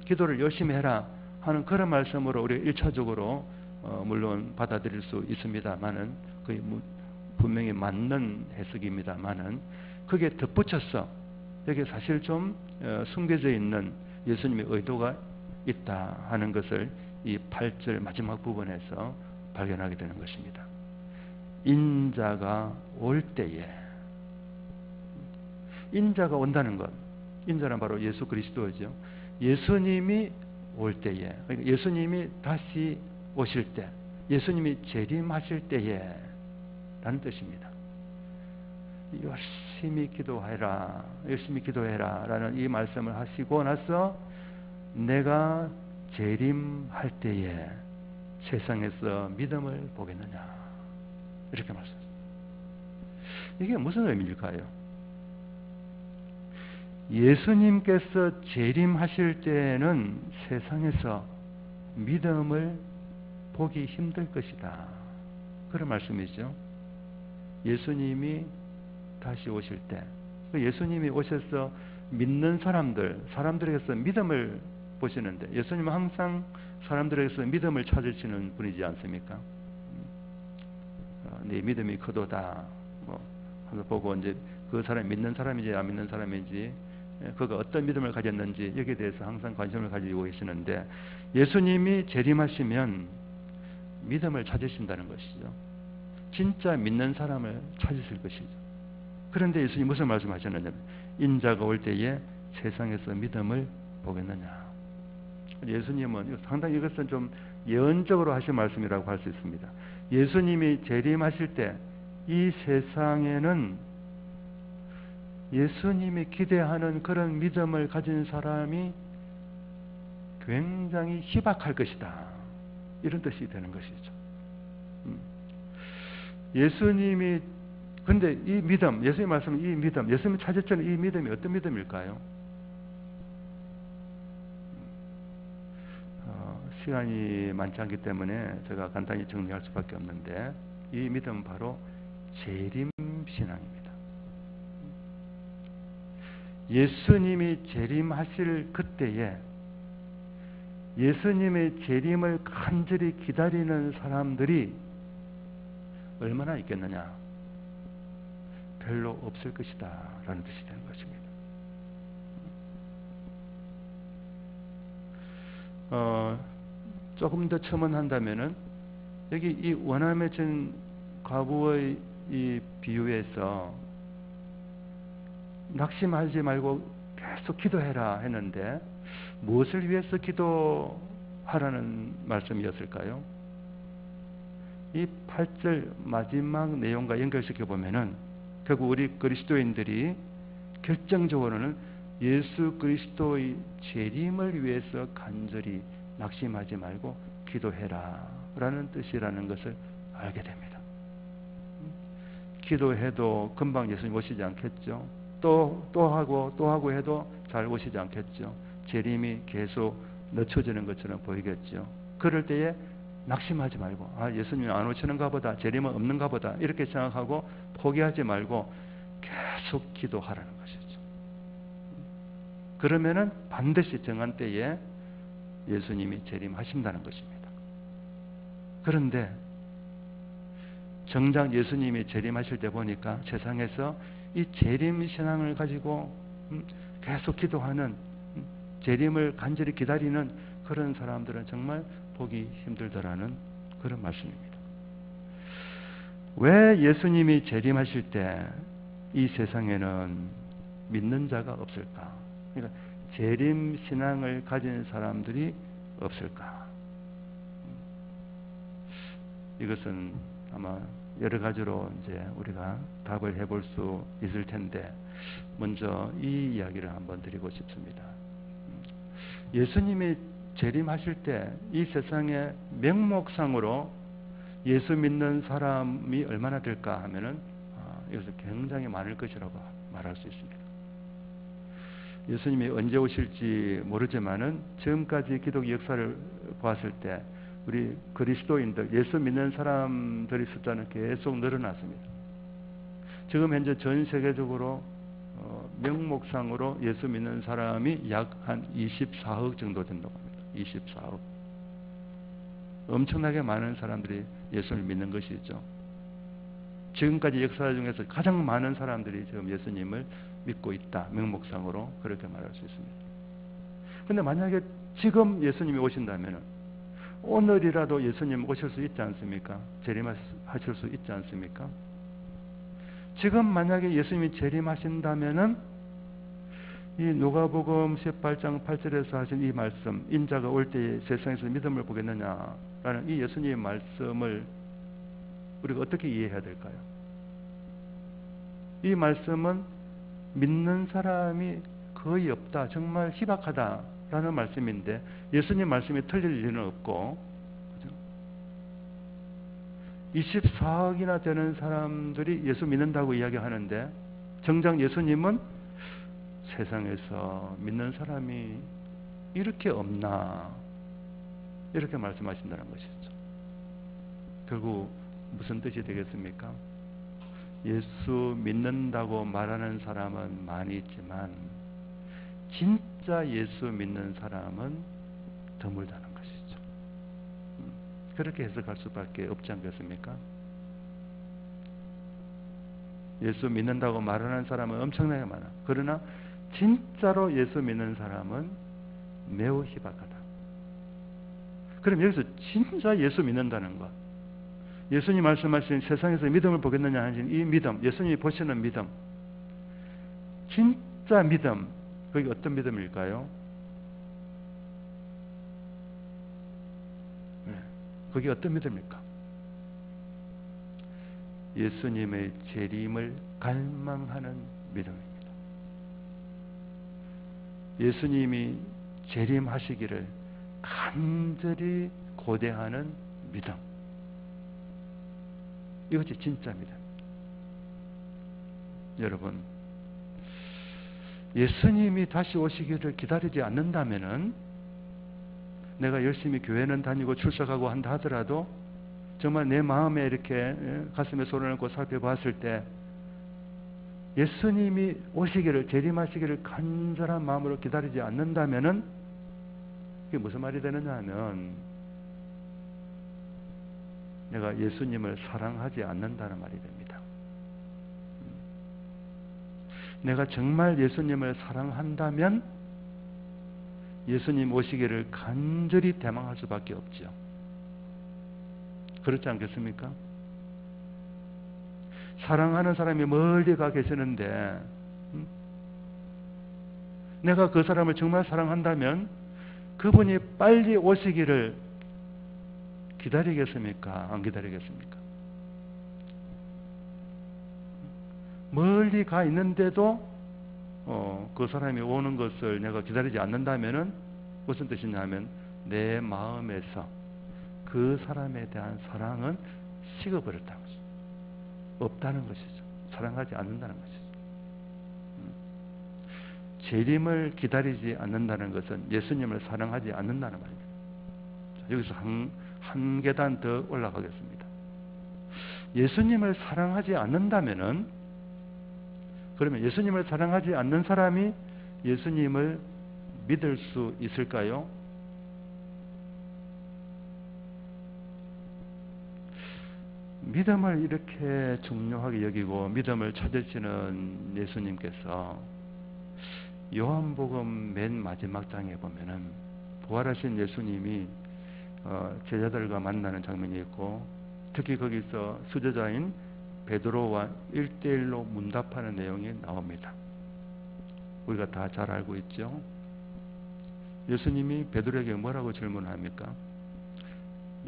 기도를 열심히 해라 하는 그런 말씀으로 우리가 1차적으로 물론 받아들일 수 있습니다만은 그게 분명히 맞는 해석입니다만은 거기에 덧붙여서 여기 사실 좀 숨겨져 있는 예수님의 의도가 있다 하는 것을 이 8절 마지막 부분에서 발견하게 되는 것입니다. 인자가 올 때에, 인자가 온다는 것, 인자는 바로 예수 그리스도죠. 예수님이 올 때에, 그러니까 예수님이 다시 오실 때, 예수님이 재림하실 때에 라는 뜻입니다. 열심히 기도해라, 열심히 기도해라 라는 이 말씀을 하시고 나서 내가 재림할 때에 세상에서 믿음을 보겠느냐 이렇게 말씀하십니다. 이게 무슨 의미일까요? 예수님께서 재림하실 때에는 세상에서 믿음을 보기 힘들 것이다. 그런 말씀이죠. 예수님이 다시 오실 때, 예수님이 오셔서 믿는 사람들에게서 믿음을 보시는데, 예수님은 항상 사람들에게서 믿음을 찾으시는 분이지 않습니까? 네 믿음이 크도다. 한번 보고 이제 그 사람이 믿는 사람인지 안 믿는 사람인지, 그가 어떤 믿음을 가졌는지 여기에 대해서 항상 관심을 가지고 계시는데, 예수님이 재림하시면 믿음을 찾으신다는 것이죠. 진짜 믿는 사람을 찾으실 것이죠. 그런데 예수님이 무슨 말씀하셨느냐? 인자가 올 때에 세상에서 믿음을 보겠느냐. 예수님은 상당히 이것은 좀 예언적으로 하신 말씀이라고 할 수 있습니다. 예수님이 재림하실 때 이 세상에는 예수님이 기대하는 그런 믿음을 가진 사람이 굉장히 희박할 것이다. 이런 뜻이 되는 것이죠. 예수님이, 근데 이 믿음, 예수님 말씀 이 믿음, 예수님이 찾으시는 이 믿음이 어떤 믿음일까요? 시간이 많지 않기 때문에 제가 간단히 정리할 수밖에 없는데, 이 믿음은 바로 재림신앙입니다. 예수님이 재림하실 그때에 예수님의 재림을 간절히 기다리는 사람들이 얼마나 있겠느냐? 별로 없을 것이다 라는 뜻이 되는 것입니다. 조금 더 첨언한다면은 여기 이 원한 맺힌 과부의 이 비유에서 낙심하지 말고 계속 기도해라 했는데 무엇을 위해서 기도하라는 말씀이었을까요? 이 8절 마지막 내용과 연결시켜 보면은 결국 우리 그리스도인들이 결정적으로는 예수 그리스도의 재림을 위해서 간절히 낙심하지 말고 기도해라 라는 뜻이라는 것을 알게 됩니다. 기도해도 금방 예수님 오시지 않겠죠. 또 하고 해도 잘 오시지 않겠죠. 재림이 계속 늦춰지는 것처럼 보이겠죠. 그럴 때에 낙심하지 말고 예수님이 안 오시는가 보다, 재림은 없는가 보다 이렇게 생각하고 포기하지 말고 계속 기도하라는 것이죠. 그러면은 반드시 정한 때에 예수님이 재림하신다는 것입니다. 그런데 정작 예수님이 재림하실 때 보니까 세상에서 이 재림 신앙을 가지고 계속 기도하는, 재림을 간절히 기다리는 그런 사람들은 정말 보기 힘들더라는 그런 말씀입니다. 왜 예수님이 재림하실 때 이 세상에는 믿는 자가 없을까? 그러니까 재림 신앙을 가진 사람들이 없을까? 이것은 아마 여러 가지로 이제 우리가 답을 해볼 수 있을 텐데, 먼저 이 이야기를 한번 드리고 싶습니다. 예수님이 재림하실 때 이 세상의 명목상으로 예수 믿는 사람이 얼마나 될까 하면은 이것은 굉장히 많을 것이라고 말할 수 있습니다. 예수님이 언제 오실지 모르지만은 지금까지 기독 역사를 보았을 때 우리 그리스도인들, 예수 믿는 사람들의 숫자는 계속 늘어났습니다. 지금 현재 전 세계적으로 명목상으로 예수 믿는 사람이 약 한 24억 정도 된다고 합니다. 24억. 엄청나게 많은 사람들이 예수를 믿는 것이죠. 지금까지 역사 중에서 가장 많은 사람들이 지금 예수님을 믿고 있다. 명목상으로 그렇게 말할 수 있습니다. 그런데 만약에 지금 예수님이 오신다면 오늘이라도 예수님 오실 수 있지 않습니까? 재림하실 수 있지 않습니까? 지금 만약에 예수님이 재림하신다면은 이 누가복음 18장 8절에서 하신 이 말씀, 인자가 올 때에 세상에서 믿음을 보겠느냐라는 이 예수님의 말씀을 우리가 어떻게 이해해야 될까요? 이 말씀은 믿는 사람이 거의 없다, 정말 희박하다라는 말씀인데 예수님 말씀이 틀릴 리는 없고, 그죠? 24억이나 되는 사람들이 예수 믿는다고 이야기하는데 정작 예수님은 세상에서 믿는 사람이 이렇게 없나, 이렇게 말씀하신다는 것이죠. 결국 무슨 뜻이 되겠습니까? 예수 믿는다고 말하는 사람은 많이 있지만 진짜 예수 믿는 사람은 드물다는 것이죠. 그렇게 해석할 수밖에 없지 않겠습니까? 예수 믿는다고 말하는 사람은 엄청나게 많아. 그러나 진짜로 예수 믿는 사람은 매우 희박하다. 그럼 여기서 진짜 예수 믿는다는 것, 예수님 말씀하신 세상에서 믿음을 보겠느냐 하신 이 믿음, 예수님이 보시는 믿음, 진짜 믿음, 그게 어떤 믿음일까요? 그게 어떤 믿음일까? 예수님의 재림을 갈망하는 믿음입니다. 예수님이 재림하시기를 간절히 고대하는 믿음, 이것이 진짜입니다. 여러분, 예수님이 다시 오시기를 기다리지 않는다면은 내가 열심히 교회는 다니고 출석하고 한다 하더라도 정말 내 마음에 이렇게 가슴에 손을 얹고 살펴봤을 때 예수님이 오시기를, 재림하시기를 간절한 마음으로 기다리지 않는다면은 그게 무슨 말이 되느냐 하면 내가 예수님을 사랑하지 않는다는 말이 됩니다. 내가 정말 예수님을 사랑한다면 예수님 오시기를 간절히 대망할 수밖에 없죠. 그렇지 않겠습니까? 사랑하는 사람이 멀리 가 계시는데 내가 그 사람을 정말 사랑한다면 그분이 빨리 오시기를 기다리겠습니까? 안 기다리겠습니까? 멀리 가 있는데도 그 사람이 오는 것을 내가 기다리지 않는다면은 무슨 뜻이냐 하면 내 마음에서 그 사람에 대한 사랑은 식어버렸다는 것이죠. 없다는 것이죠. 사랑하지 않는다는 것이죠. 재림을 기다리지 않는다는 것은 예수님을 사랑하지 않는다는 말입니다. 여기서 한 계단 더 올라가겠습니다. 예수님을 사랑하지 않는다면은, 그러면 예수님을 사랑하지 않는 사람이 예수님을 믿을 수 있을까요? 믿음을 이렇게 중요하게 여기고 믿음을 찾으시는 예수님께서 요한복음 맨 마지막 장에 보면은 부활하신 예수님이 제자들과 만나는 장면이 있고, 특히 거기서 수제자인 베드로와 1대1로 문답하는 내용이 나옵니다. 우리가 다 잘 알고 있죠. 예수님이 베드로에게 뭐라고 질문합니까?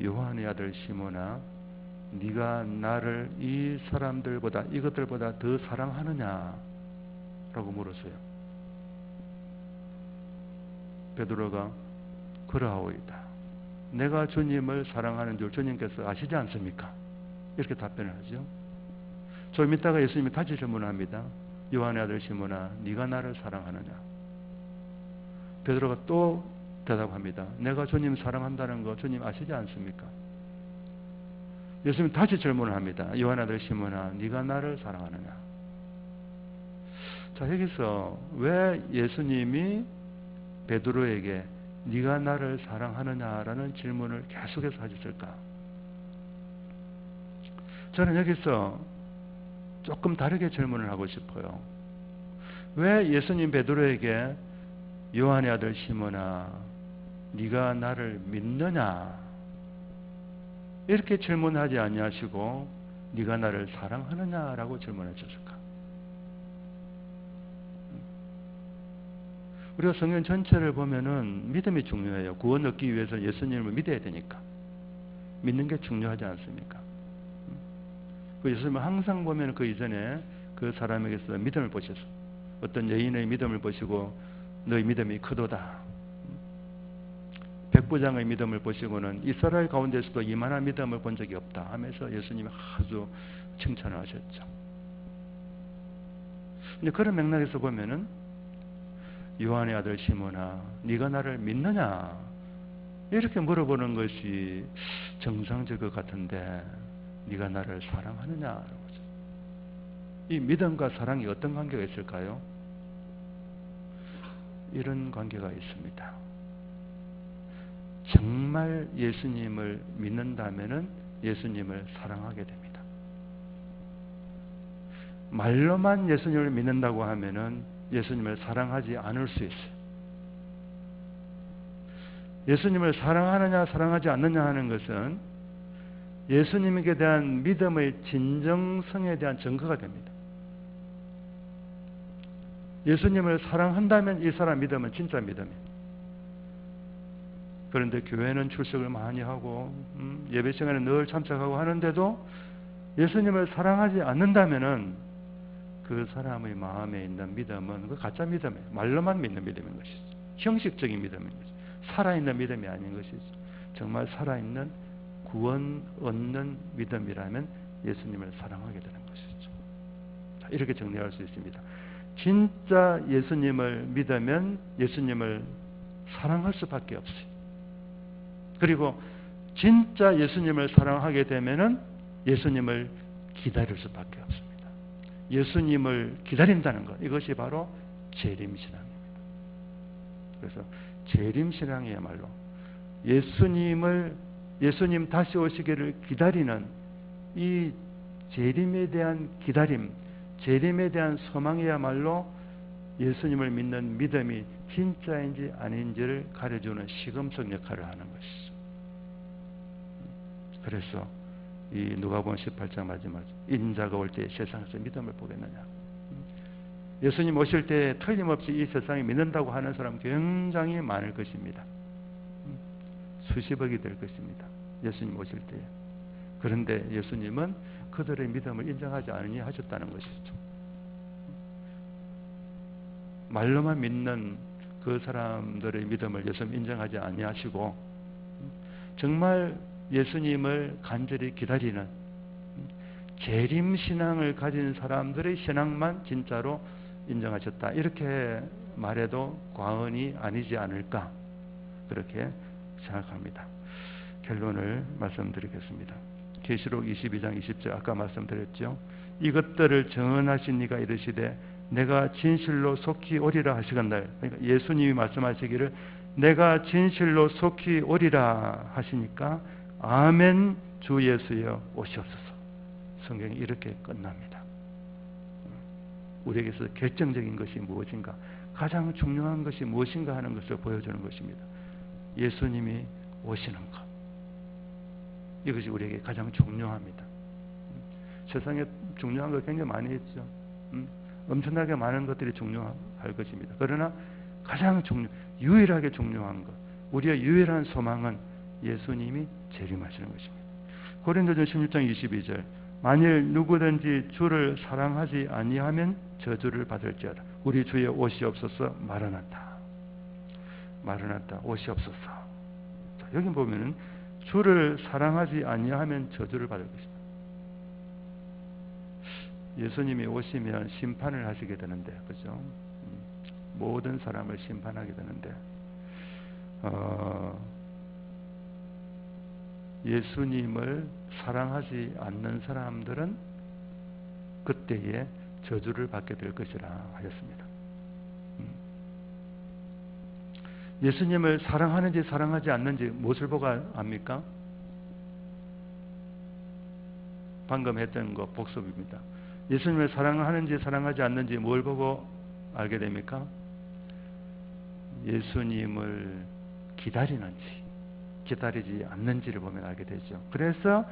요한의 아들 시몬아, 네가 나를 이 사람들보다, 이것들보다 더 사랑하느냐? 라고 물었어요. 베드로가 그러하오이다. 내가 주님을 사랑하는 줄 주님께서 아시지 않습니까? 이렇게 답변을 하죠. 좀 이따가 예수님이 다시 질문합니다. 요한의 아들 시몬아, 네가 나를 사랑하느냐? 베드로가 또 대답합니다. 내가 주님 사랑한다는 거 주님 아시지 않습니까? 예수님이 다시 질문을 합니다. 요한의 아들 시몬아, 네가 나를 사랑하느냐? 자, 여기서 왜 예수님이 베드로에게 네가 나를 사랑하느냐라는 질문을 계속해서 하셨을까? 저는 여기서 조금 다르게 질문을 하고 싶어요. 왜 예수님 베드로에게 요한의 아들 시몬아, 네가 나를 믿느냐? 이렇게 질문하지 아니하시고 네가 나를 사랑하느냐라고 질문하셨을까? 우리가 성경 전체를 보면은 믿음이 중요해요. 구원 얻기 위해서 예수님을 믿어야 되니까. 믿는 게 중요하지 않습니까? 그 예수님은 항상 보면 그 이전에 그 사람에게서 믿음을 보셔서, 어떤 여인의 믿음을 보시고 너의 믿음이 크도다. 백부장의 믿음을 보시고는 이스라엘 가운데서도 이만한 믿음을 본 적이 없다 하면서 예수님이 아주 칭찬을 하셨죠. 근데 그런 맥락에서 보면은 요한의 아들 시몬아, 네가 나를 믿느냐? 이렇게 물어보는 것이 정상적일 것 같은데 네가 나를 사랑하느냐? 이 믿음과 사랑이 어떤 관계가 있을까요? 이런 관계가 있습니다. 정말 예수님을 믿는다면은 예수님을 사랑하게 됩니다. 말로만 예수님을 믿는다고 하면은 예수님을 사랑하지 않을 수 있어요. 예수님을 사랑하느냐 사랑하지 않느냐 하는 것은 예수님에게 대한 믿음의 진정성에 대한 증거가 됩니다. 예수님을 사랑한다면 이 사람 믿음은 진짜 믿음이에요. 그런데 교회는 출석을 많이 하고 예배 시간에 늘 참석하고 하는데도 예수님을 사랑하지 않는다면은 그 사람의 마음에 있는 믿음은 그 가짜 믿음이에요. 말로만 믿는 믿음인 것이죠. 형식적인 믿음인 것이죠. 살아있는 믿음이 아닌 것이죠. 정말 살아있는 구원 얻는 믿음이라면 예수님을 사랑하게 되는 것이죠. 자, 이렇게 정리할 수 있습니다. 진짜 예수님을 믿으면 예수님을 사랑할 수밖에 없어요. 그리고 진짜 예수님을 사랑하게 되면은 예수님을 기다릴 수밖에 없습니다. 예수님을 기다린다는 것, 이것이 바로 재림신앙입니다. 그래서 재림신앙이야말로 예수님 다시 오시기를 기다리는 이 재림에 대한 기다림, 재림에 대한 소망이야말로 예수님을 믿는 믿음이 진짜인지 아닌지를 가려주는 시금석 역할을 하는 것이죠. 그래서 이 누가복음 18장 마지막 인자가 올 때 세상에서 믿음을 보겠느냐. 예수님 오실 때 틀림없이 이 세상에 믿는다고 하는 사람 굉장히 많을 것입니다. 수십억이 될 것입니다. 예수님 오실 때에. 그런데 예수님은 그들의 믿음을 인정하지 아니하셨다는 것이죠. 말로만 믿는 그 사람들의 믿음을 예수님 인정하지 아니하시고 정말 예수님을 간절히 기다리는 재림신앙을 가진 사람들의 신앙만 진짜로 인정하셨다. 이렇게 말해도 과언이 아니지 않을까 그렇게 생각합니다. 결론을 말씀드리겠습니다. 계시록 22장 20절 아까 말씀드렸죠. 이것들을 증언하신 이가 이르시되 내가 진실로 속히 오리라 하시건대. 그러니까 예수님이 말씀하시기를 내가 진실로 속히 오리라 하시니까 아멘 주 예수여 오시옵소서. 성경이 이렇게 끝납니다. 우리에게서 결정적인 것이 무엇인가, 가장 중요한 것이 무엇인가 하는 것을 보여주는 것입니다. 예수님이 오시는 것. 이것이 우리에게 가장 중요합니다. 세상에 중요한 거 굉장히 많이 있죠. 엄청나게 많은 것들이 중요할 것입니다. 그러나 가장 유일하게 중요한 것, 우리의 유일한 소망은 예수님이 재림하시는 것입니다. 고린도전서 16장 22절, 만일 누구든지 주를 사랑하지 아니하면 저주를 받을지어다. 우리 주의 오시옵소서. 마라나타, 마라나타, 오시옵소서. 자, 여기 보면은 주를 사랑하지 아니하면 저주를 받을 것입니다. 예수님이 오시면 심판을 하시게 되는데, 그죠? 모든 사람을 심판하게 되는데, 예수님을 사랑하지 않는 사람들은 그때에 저주를 받게 될 것이라 하였습니다. 예수님을 사랑하는지 사랑하지 않는지 무엇을 보고 압니까? 방금 했던 거 복습입니다. 예수님을 사랑하는지 사랑하지 않는지 뭘 보고 알게 됩니까? 예수님을 기다리는지 기다리지 않는지를 보면 알게 되죠. 그래서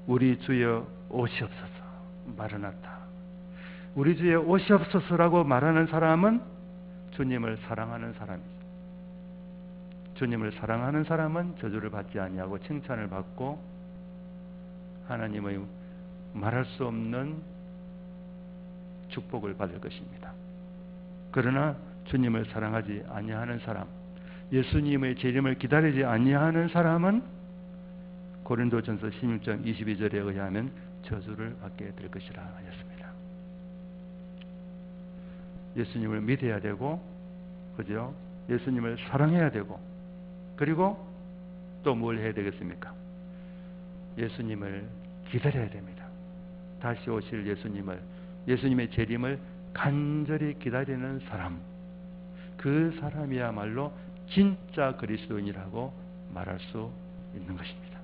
우리 주여 오시옵소서, 마라나타. 우리 주여 오시옵소서라고 말하는 사람은 주님을 사랑하는 사람이죠. 주님을 사랑하는 사람은 저주를 받지 아니하고 칭찬을 받고 하나님의 말할 수 없는 축복을 받을 것입니다. 그러나 주님을 사랑하지 아니하는 사람, 예수님의 재림을 기다리지 아니하는 사람은 고린도전서 16장 22절에 의하면 저주를 받게 될 것이라 하였습니다. 예수님을 믿어야 되고, 그죠? 예수님을 사랑해야 되고, 그리고 또 뭘 해야 되겠습니까? 예수님을 기다려야 됩니다. 다시 오실 예수님의 재림을 간절히 기다리는 사람, 그 사람이야말로 진짜 그리스도인이라고 말할 수 있는 것입니다.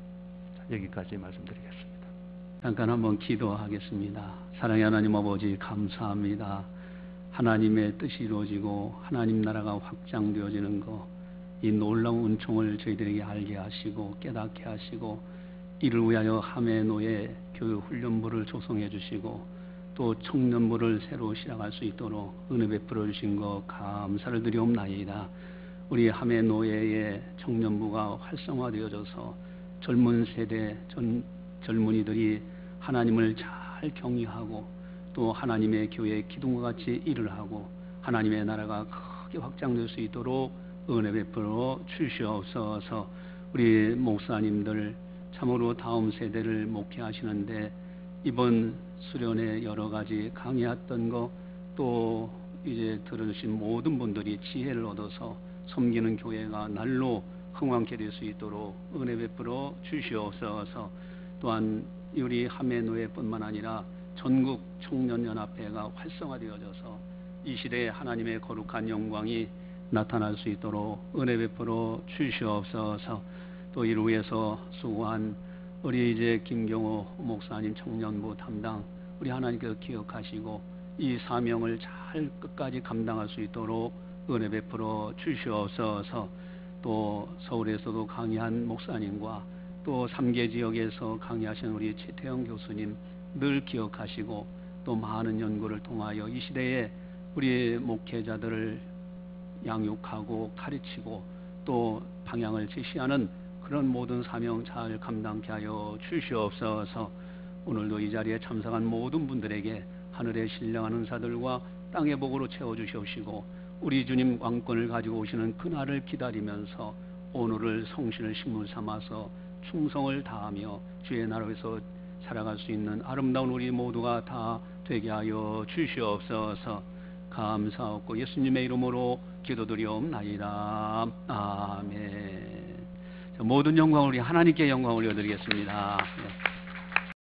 여기까지 말씀드리겠습니다. 잠깐 한번 기도하겠습니다. 사랑의 하나님 아버지, 감사합니다. 하나님의 뜻이 이루어지고 하나님 나라가 확장되어지는 것, 이 놀라운 은총을 저희들에게 알게 하시고 깨닫게 하시고, 이를 위하여 하메노예 교육 훈련부를 조성해 주시고 또 청년부를 새로 시작할 수 있도록 은혜 베풀어 주신 것 감사를 드리옵나이다. 우리 하메노예의 청년부가 활성화되어져서 젊은 세대 젊은이들이 하나님을 잘 경외하고 또 하나님의 교회 기둥과 같이 일을 하고 하나님의 나라가 크게 확장될 수 있도록 은혜 베풀어 주시옵소서. 우리 목사님들 참으로 다음 세대를 목회하시는데 이번 수련회 여러 가지 강의했던 거, 또 이제 들으신 모든 분들이 지혜를 얻어서 섬기는 교회가 날로 흥왕케 될 수 있도록 은혜 베풀어 주시옵소서. 또한 우리 하메노예뿐만 아니라 전국 청년연합회가 활성화되어져서 이 시대에 하나님의 거룩한 영광이 나타날 수 있도록 은혜 베풀어 주시옵소서. 또 이를 위해서 수고한 우리 이제 김경호 목사님 청년부 담당, 우리 하나님께서 기억하시고 이 사명을 잘 끝까지 감당할 수 있도록 은혜 베풀어 주시옵소서. 또 서울에서도 강의한 목사님과 또 3개 지역에서 강의하신 우리 최태영 교수님 늘 기억하시고 또 많은 연구를 통하여 이 시대에 우리 목회자들을 양육하고 가르치고 또 방향을 제시하는 그런 모든 사명 잘 감당케 하여 주시옵소서. 오늘도 이 자리에 참석한 모든 분들에게 하늘의 신령한 은사들과 땅의 복으로 채워주시옵시고 우리 주님 왕권을 가지고 오시는 그날을 기다리면서 오늘을 성신을 식물 삼아서 충성을 다하며 주의 나라에서 살아갈 수 있는 아름다운 우리 모두가 다 되게 하여 주시옵소서. 감사하고 예수님의 이름으로 기도드리옵나이다. 아멘. 모든 영광을 우리 하나님께 영광을 올려드리겠습니다. 네.